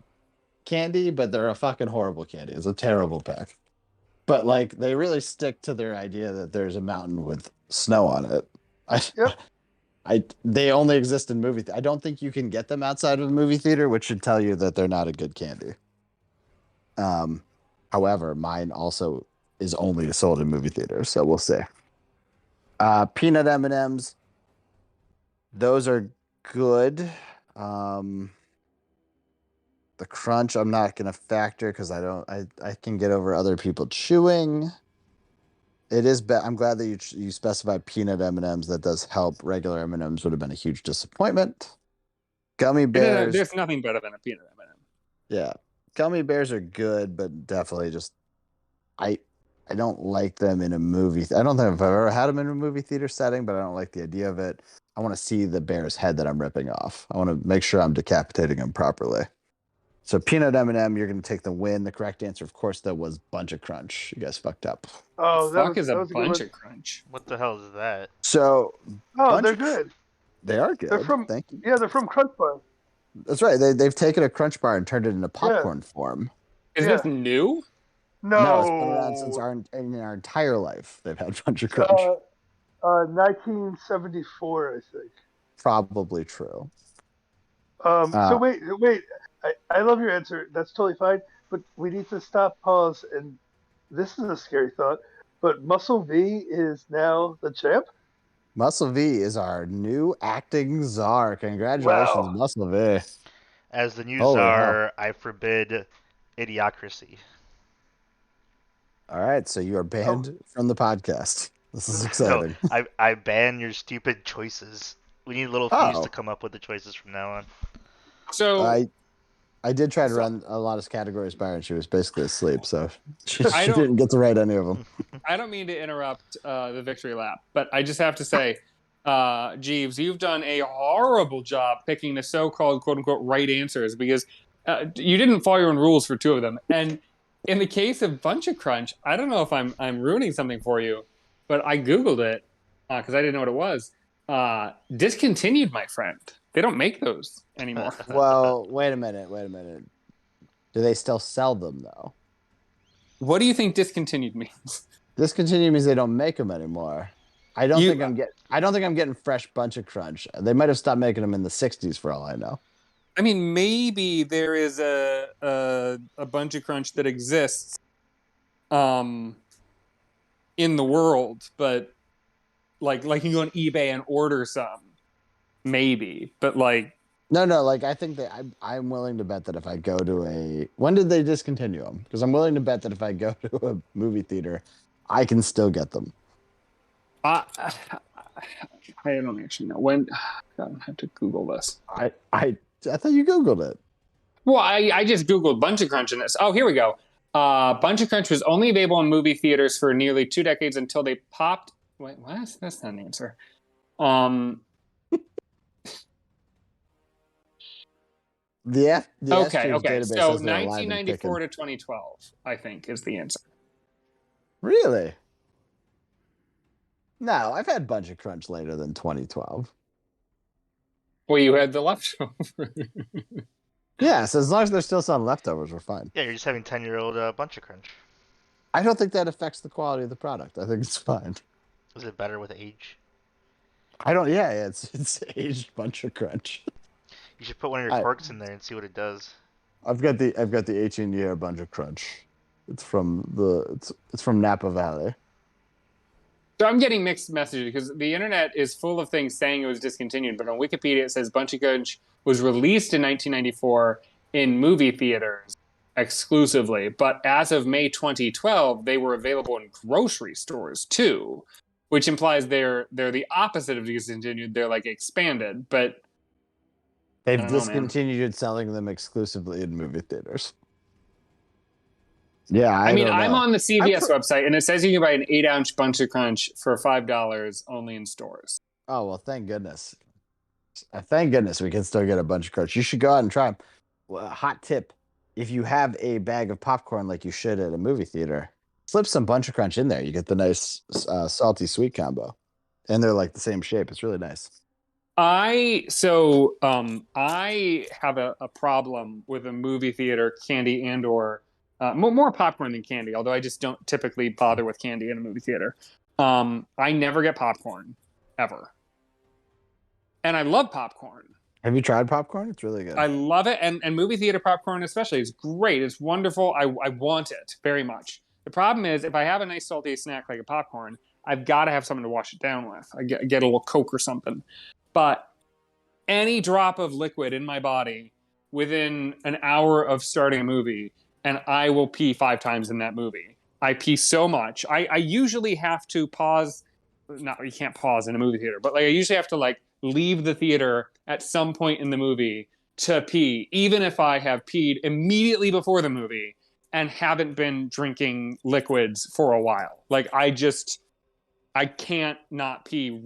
candy, but they're a fucking horrible candy. It's a terrible pack. But like they really stick to their idea that there's a mountain with snow on it. They only exist in movie. I don't think you can get them outside of a movie theater, which should tell you that they're not a good candy. However, mine also is only sold in movie theaters, so we'll see. Peanut M&Ms, those are good. The crunch I'm not gonna factor because I can get over other people chewing. It is I'm glad that you specified peanut M&Ms. That does help. Regular M&Ms would have been a huge disappointment. Gummy bears. There's nothing better than a peanut M&M. Yeah, gummy bears are good, but definitely just I don't like them in a movie. I don't think I've ever had them in a movie theater setting, but I don't like the idea of it. I want to see the bear's head that I'm ripping off. I want to make sure I'm decapitating him properly. So peanut M&M, you're going to take the win. The correct answer, of course, though, was Bunch of Crunch. You guys fucked up. Oh, that is a bunch of crunch. What the hell is that? So, oh, they're good. They are They're good. from Thank you. yeah, they're from Crunch Bar. That's right. They've taken a Crunch Bar and turned it into Yeah. popcorn form. Is Yeah. this new? No, it's been around since No. in our entire life. They've had Bunch of Crunch. 1974, I think. Probably true. So wait. I love your answer. That's totally fine. But we need to stop, pause, and this is a scary thought. But Muscle V is now the champ. Muscle V is our new acting czar. Congratulations, Wow. Muscle V. As the new Holy hell. czar, I forbid idiocracy. All right, so you are banned from the podcast. This is No, exciting. I ban your stupid choices. We need little fees to come up with the choices from now on. So I did try to run a lot of categories by her, and she was basically asleep, so she didn't get to write any of them. I don't mean to interrupt the victory lap, but I just have to say, Jeeves, you've done a horrible job picking the so-called "quote-unquote" right answers because you didn't follow your own rules for two of them. And in the case of Bunch of Crunch, I don't know if I'm ruining something for you, but I googled it because I didn't know what it was. Discontinued, my friend. They don't make those anymore. Well, wait a minute. Do they still sell them though? What do you think discontinued means? Discontinued means they don't make them anymore. I don't think I'm getting fresh Bunch of Crunch. They might have stopped making them in the '60s for all I know. I mean, maybe there is a Bunch of Crunch that exists in the world, but like you can go on eBay and order some. Maybe, but like No, like I think that I'm willing to bet that if I go to when did they discontinue them? Because I'm willing to bet that if I go to a movie theater, I can still get them. I don't actually know when. God, I have to Google this. I thought you Googled it. Well, I just Googled Bunch of Crunch in this. Oh, here we go. Bunch of Crunch was only available in movie theaters for nearly 2 decades until they popped. Wait, what? That's not an answer. The okay. database So says they're alive and 1994 kicking. to 2012, I think, is the answer. Really? No, I've had Bunch of Crunch later than 2012. Well, you had the leftover. Yeah, so as long as there's still some leftovers, we're fine. Yeah, you're just having 10-year-old Bunch of Crunch. I don't think that affects the quality of the product. I think it's fine. Is it better with age? Yeah, it's aged Bunch of Crunch. You should put one of your corks in there and see what it does. I've got the 18-year Bunch of Crunch. It's from Napa Valley. So I'm getting mixed messages because the internet is full of things saying it was discontinued, but on Wikipedia it says Bunch of Crunch was released in 1994 in movie theaters exclusively, but as of May 2012, they were available in grocery stores too, which implies they're the opposite of discontinued. They're like expanded, but they've discontinued selling them exclusively in movie theaters. Yeah, I mean, I'm on the CVS website, and it says you can buy an 8-ounce Bunch of Crunch for $5 only in stores. Oh, well, thank goodness. Thank goodness we can still get a Bunch of Crunch. You should go out and try them. Well, hot tip, if you have a bag of popcorn like you should at a movie theater, slip some Bunch of Crunch in there. You get the nice salty sweet combo. And they're like the same shape. It's really nice. I have a problem with a movie theater candy and or more popcorn than candy, although I just don't typically bother with candy in a movie theater. I never get popcorn, ever. And I love popcorn. Have you tried popcorn? It's really good. I love it. And movie theater popcorn especially is great. It's wonderful. I want it very much. The problem is if I have a nice salty snack like a popcorn, I've got to have something to wash it down with. I get a little Coke or something. But any drop of liquid in my body within an hour of starting a movie, and I will pee 5 times in that movie. I pee so much. I usually have to pause. No, you can't pause in a movie theater, but like I usually have to like leave the theater at some point in the movie to pee, even if I have peed immediately before the movie and haven't been drinking liquids for a while. Like I can't not pee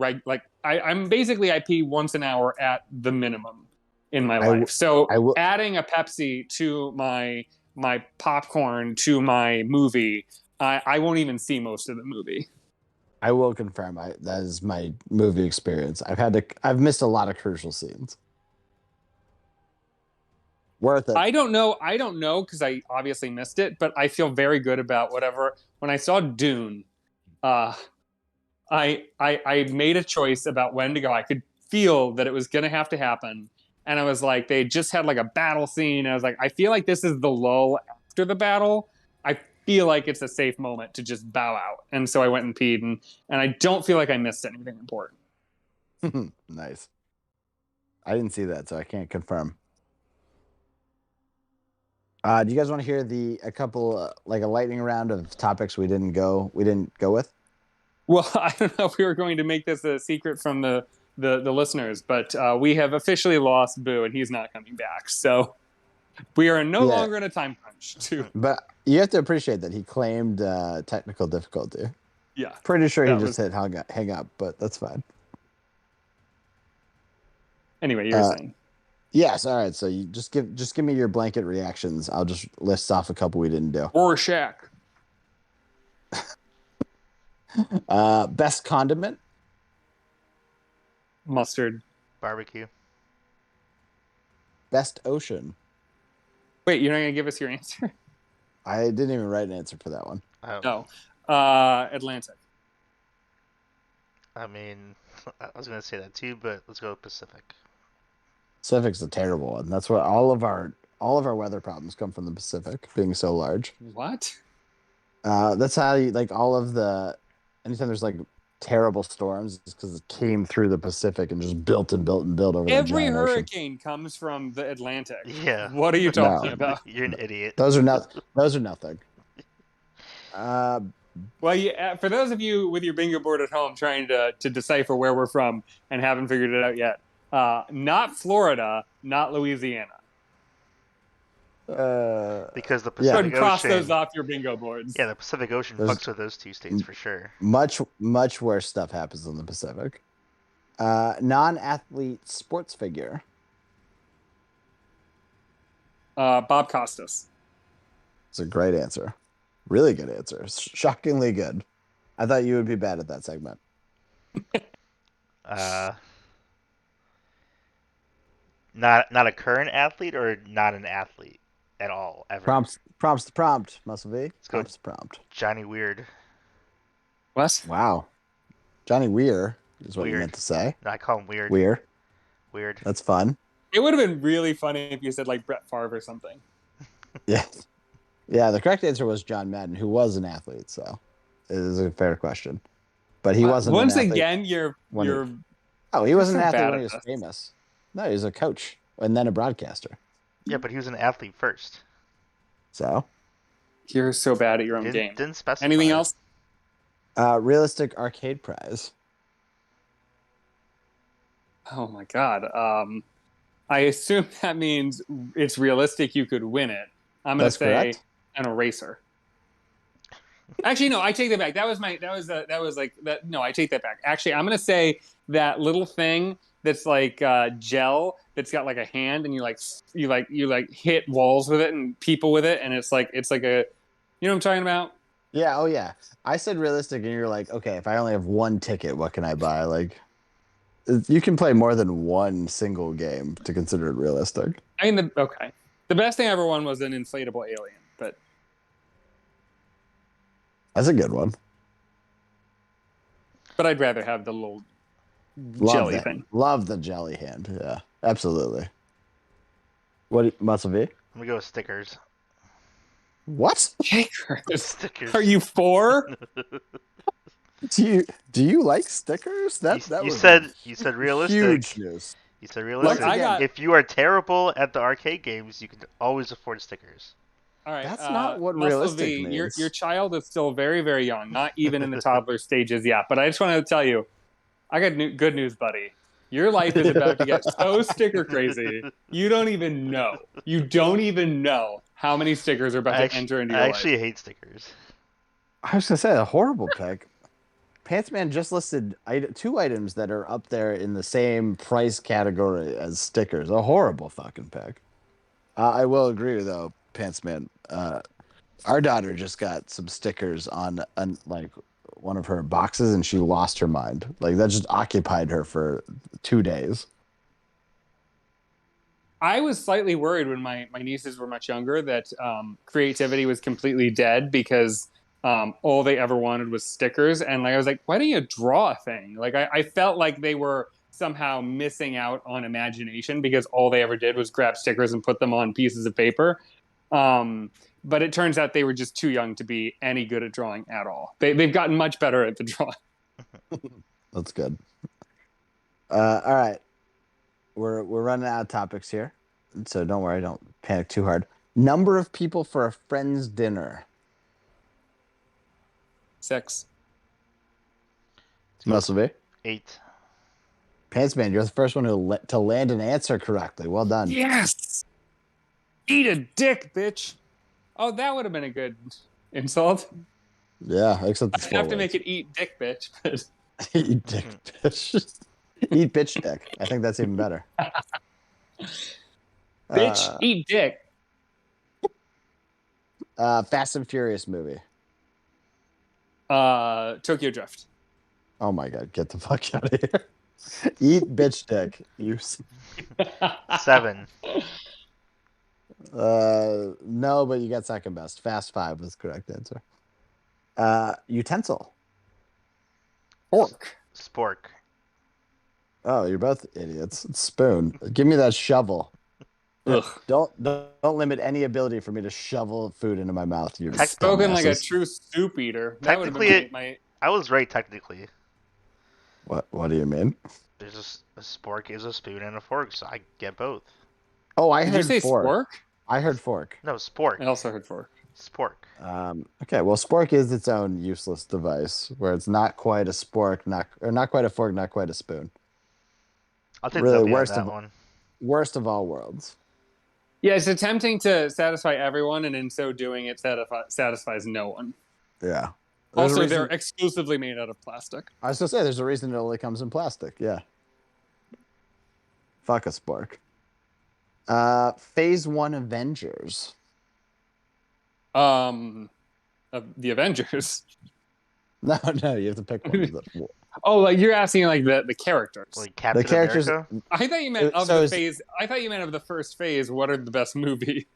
I pee once an hour at the minimum in my life. So adding a Pepsi to my popcorn to my movie, I won't even see most of the movie. I will confirm. That is my movie experience. I've missed a lot of crucial scenes. Worth it. I don't know because I obviously missed it, but I feel very good about whatever. When I saw Dune, I made a choice about when to go. I could feel that it was going to have to happen, and I was like, they just had like a battle scene. I was like, I feel like this is the lull after the battle. I feel like it's a safe moment to just bow out, and so I went and peed, and I don't feel like I missed anything important. Nice. I didn't see that, so I can't confirm. Do you guys want to hear a couple like a lightning round of topics we didn't go with? Well, I don't know if we were going to make this a secret from the listeners, but we have officially lost Boo, and he's not coming back. So we are no longer in a time crunch. But you have to appreciate that he claimed technical difficulty. Yeah. Pretty sure he just hit hang up, but that's fine. Anyway, you were saying. Yes, all right. So you just give me your blanket reactions. I'll just list off a couple we didn't do. Rorschach. Best condiment? Mustard. Barbecue. Best ocean? Wait, you're not gonna give us your answer? I didn't even write an answer for that one. Oh. No. Atlantic. I mean, I was gonna say that too, but let's go Pacific. Pacific's a terrible one. That's where all of our weather problems come from, the Pacific being so large. What? That's how all of the anytime there's like terrible storms, it's because it came through the Pacific and just built and built and built over. Every the hurricane comes from the Atlantic. Yeah. What are you talking about? You're an idiot. Those are nothing. Well, for those of you with your bingo board at home trying to decipher where we're from and haven't figured it out yet, not Florida, not Louisiana. Because the Pacific Ocean. Cross those off your bingo boards. Yeah, the Pacific Ocean fucks with those two states for sure. Much worse stuff happens in the Pacific. Non-athlete sports figure. Bob Costas. It's a great answer. Really good answer. Shockingly good. I thought you would be bad at that segment. Not a current athlete or not an athlete at all ever. Prompts the prompt. Muscle V. Prompts the prompt. Johnny Weird. What? Wow. Johnny Weir is what Weird. you meant to say. No, I call him Weird. Weird. That's fun. It would have been really funny if you said like Brett Favre or something. Yeah. Yeah, the correct answer was John Madden, who was an athlete, so it is a fair question. But he wasn't Once an athlete again, he wasn't so an athlete bad when he at was this. famous. No, he was a coach and then a broadcaster. Yeah, but he was an athlete first. So You're so bad at your own game. Didn't specify. Anything else? realistic arcade prize. Oh my god. I assume that means it's realistic you could win it. I'm gonna That's say correct. an eraser. Actually, no, I take that back. No, I take that back. Actually, I'm gonna say that little thing that's like gel that's got like a hand, and you hit walls with it and people with it, and it's like a, you know what I'm talking about? Yeah, oh yeah. I said realistic, and you're like, okay, if I only have one ticket, what can I buy? Like, you can play more than one single game to consider it realistic. I mean, the best thing I ever won was an inflatable alien, but That's a good one. I'd rather have the little Love jelly that. thing. Love the jelly hand. Yeah, absolutely. Muscle V? I'm gonna go with stickers. What? Jakers. Stickers. Are you 4? Do you like stickers? You said realistic. Huge news. You said realistic. Look, if you are terrible at the arcade games, you can always afford stickers. All right. That's not what Muscle realistic V, means. Your child is still very, very young, not even in the toddler stages yet. But I just want to tell you, I got good news, buddy. Your life is about to get so sticker crazy. You don't even know. You don't even know how many stickers are about to enter into your I life. actually hate stickers. I was gonna say a horrible pick. Pantsman just listed 2 items that are up there in the same price category as stickers. A horrible fucking pick. I will agree though, Pantsman. Our daughter just got some stickers on like one of her boxes and she lost her mind. Like that just occupied her for 2 days. I was slightly worried when my nieces were much younger that creativity was completely dead because all they ever wanted was stickers. And like I was like, why don't you draw a thing? Like I felt like they were somehow missing out on imagination because all they ever did was grab stickers and put them on pieces of paper. But it turns out they were just too young to be any good at drawing at all. They've gotten much better at the drawing. That's good. All right. We're running out of topics here. So don't worry, don't panic too hard. Number of people for a friend's dinner. 6. Muscle be 8. Pantsman, you're the first one to land an answer correctly. Well done. Yes! Eat a dick, bitch. Oh, that would have been a good insult. Yeah, except the I'd have to make it eat dick, bitch. But... Eat dick, bitch. Eat bitch dick. I think that's even better. Bitch, eat dick. Fast and Furious movie. Tokyo Drift. Oh my god, get the fuck out of here. Eat bitch dick. You. 7. No, but you got second best. Fast 5 was the correct answer. Utensil. Fork. Spork. Oh, you're both idiots. Spoon. Give me that shovel. Ugh. Don't limit any ability for me to shovel food into my mouth. You're Spoken like a dumbasses. true soup eater. That Technically, would have been I was right technically. What do you mean? There's a spork is a spoon and a fork, so I get both. Oh, I Did heard you say fork. spork? I heard fork. No, spork. I also heard fork. Spork. Okay, well, spork is its own useless device where it's not quite a spork, not quite a fork, not quite a spoon. I'll take Really the worst that of one. Worst of all worlds. Yeah, it's attempting to satisfy everyone, and in so doing, it satisfies no one. Yeah. There's a Also, reason- they're exclusively made out of plastic. I was gonna say there's a reason it only comes in plastic. Yeah. Fuck a spork. Phase 1 Avengers. The Avengers. No, you have to pick one. Oh, like you're asking like the characters. Like Captain characters- America. I thought you meant of so the is- phase. I thought you meant of the first phase. What are the best movie?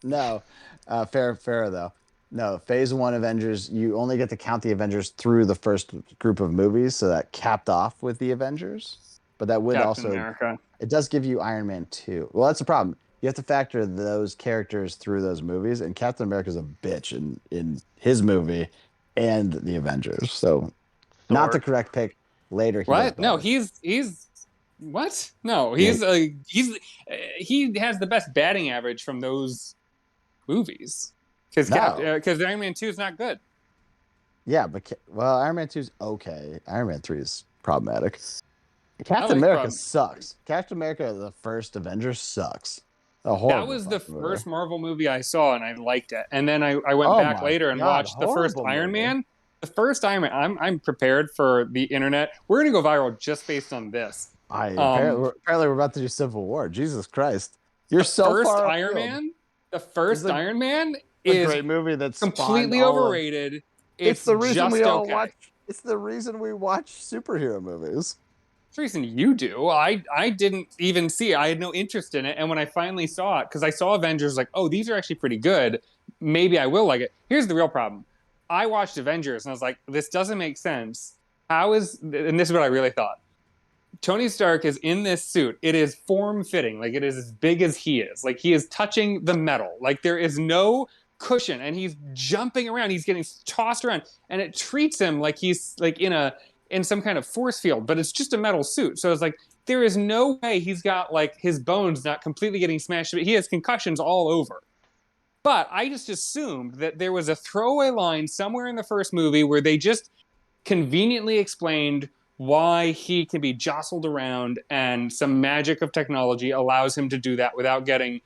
No, fair though. No, Phase 1 Avengers. You only get to count the Avengers through the first group of movies, so that capped off with the Avengers. But that would Captain also America. it does give you Iron Man 2. Well, that's the problem. You have to factor those characters through those movies, and Captain America's a bitch in his movie and the Avengers. So, not Thor. the correct pick. Later, he What? does No, better. he's what? No, he has the best batting average from those movies because No. Iron Man 2 is not good. Yeah, but Iron Man 2 is okay. Iron Man 3 is problematic. like Captain America Prom- sucks. Captain America, the first Avengers, sucks. A horrible. That was the fucking first movie. Marvel movie I saw, and I liked it. And then I went Oh back my later and God, watched the first horrible Iron movie. Man. The first Iron Man. I'm prepared for the internet. We're gonna go viral just based on this. Apparently, we're about to do Civil War. Jesus Christ, you're The so first far Iron afield. Man. The first It's a- Iron Man It's a is great movie that's completely overrated. It's the reason just we all okay. watch. It's the reason we watch superhero movies. It's the reason you do. I didn't even see it. I had no interest in it. And when I finally saw it, because I saw Avengers, like, oh, these are actually pretty good. Maybe I will like it. Here's the real problem. I watched Avengers and I was like, this doesn't make sense. And this is what I really thought. Tony Stark is in this suit. It is form-fitting. Like, it is as big as he is. Like, he is touching the metal. Like, there is no cushion. And he's jumping around. He's getting tossed around. And it treats him like he's, like, in some kind of force field. But it's just a metal suit. So it's like, there is no way he's got, like, his bones not completely getting smashed. He has concussions all over. But I just assumed that there was a throwaway line somewhere in the first movie where they just conveniently explained why he can be jostled around and some magic of technology allows him to do that without getting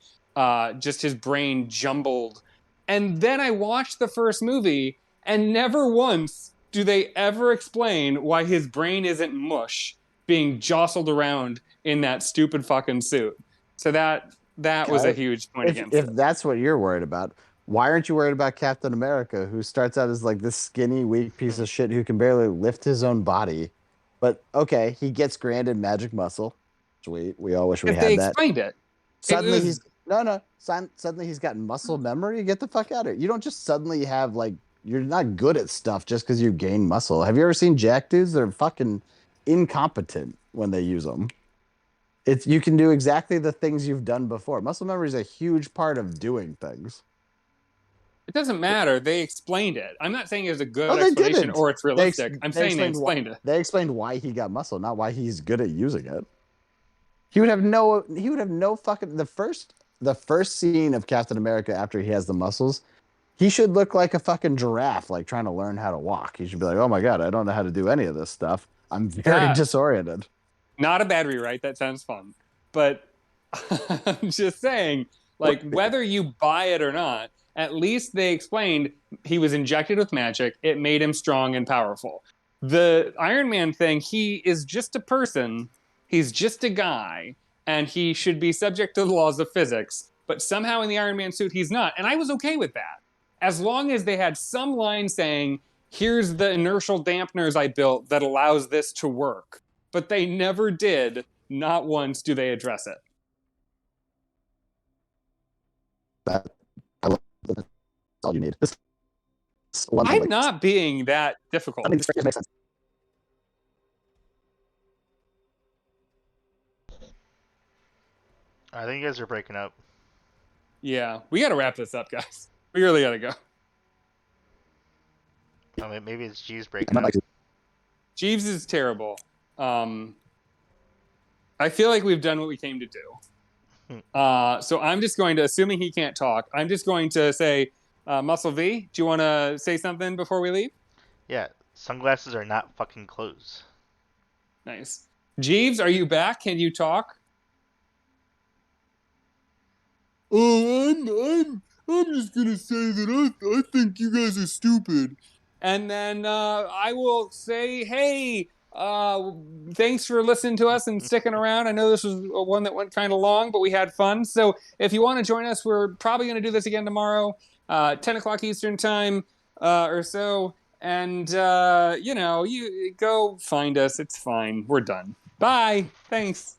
just his brain jumbled. And then I watched the first movie and never once do they ever explain why his brain isn't mush being jostled around in that stupid fucking suit. So that was a huge point against If it. that's what you're worried about, Why aren't you worried about Captain America, who starts out as like this skinny, weak piece of shit who can barely lift his own body? But okay, he gets granted magic muscle. Sweet. We all wish we If they had that. explained it, Suddenly was he's no. Suddenly he's got muscle memory. Get the fuck out of here. You don't just suddenly have like you're not good at stuff just because you gain muscle. Have you ever seen jack dudes? They're fucking incompetent when they use them. It's you can do exactly the things you've done before. Muscle memory is a huge part of doing things. it doesn't matter. They explained it. I'm not saying it's a good No, they explanation didn't. or it's realistic. I'm saying they explained it. They explained why he got muscle, not why he's good at using it. He would have no fucking the first scene of Captain America after he has the muscles. He should look like a fucking giraffe, like trying to learn how to walk. He should be like, "Oh my god, I don't know how to do any of this stuff. I'm very disoriented." Not a bad rewrite. That sounds fun. But I'm just saying, like, whether you buy it or not, at least they explained he was injected with magic. It made him strong and powerful. The Iron Man thing, he is just a person. He's just a guy. And he should be subject to the laws of physics. But somehow in the Iron Man suit, he's not. And I was okay with that. As long as they had some line saying, here's the inertial dampeners I built that allows this to work. But they never did. Not once do they address it. That's all you need. I'm not being that difficult. I think this makes sense. I think you guys are breaking up. Yeah, we got to wrap this up, guys. We really got to go. Oh, maybe it's G's breaking up. Jeeves is terrible. I feel like we've done what we came to do. So I'm just going to, assuming he can't talk, I'm just going to say, Muscle V, do you want to say something before we leave? Yeah, sunglasses are not fucking clothes. Nice. Jeeves, are you back? Can you talk? Oh, I'm just gonna say that I think you guys are stupid. And then I will say, hey, thanks for listening to us and sticking around. I know this was one that went kind of long, but we had fun. So if you want to join us, we're probably going to do this again tomorrow, 10 o'clock Eastern time or so. And, you go find us. It's fine. We're done. Bye. Thanks.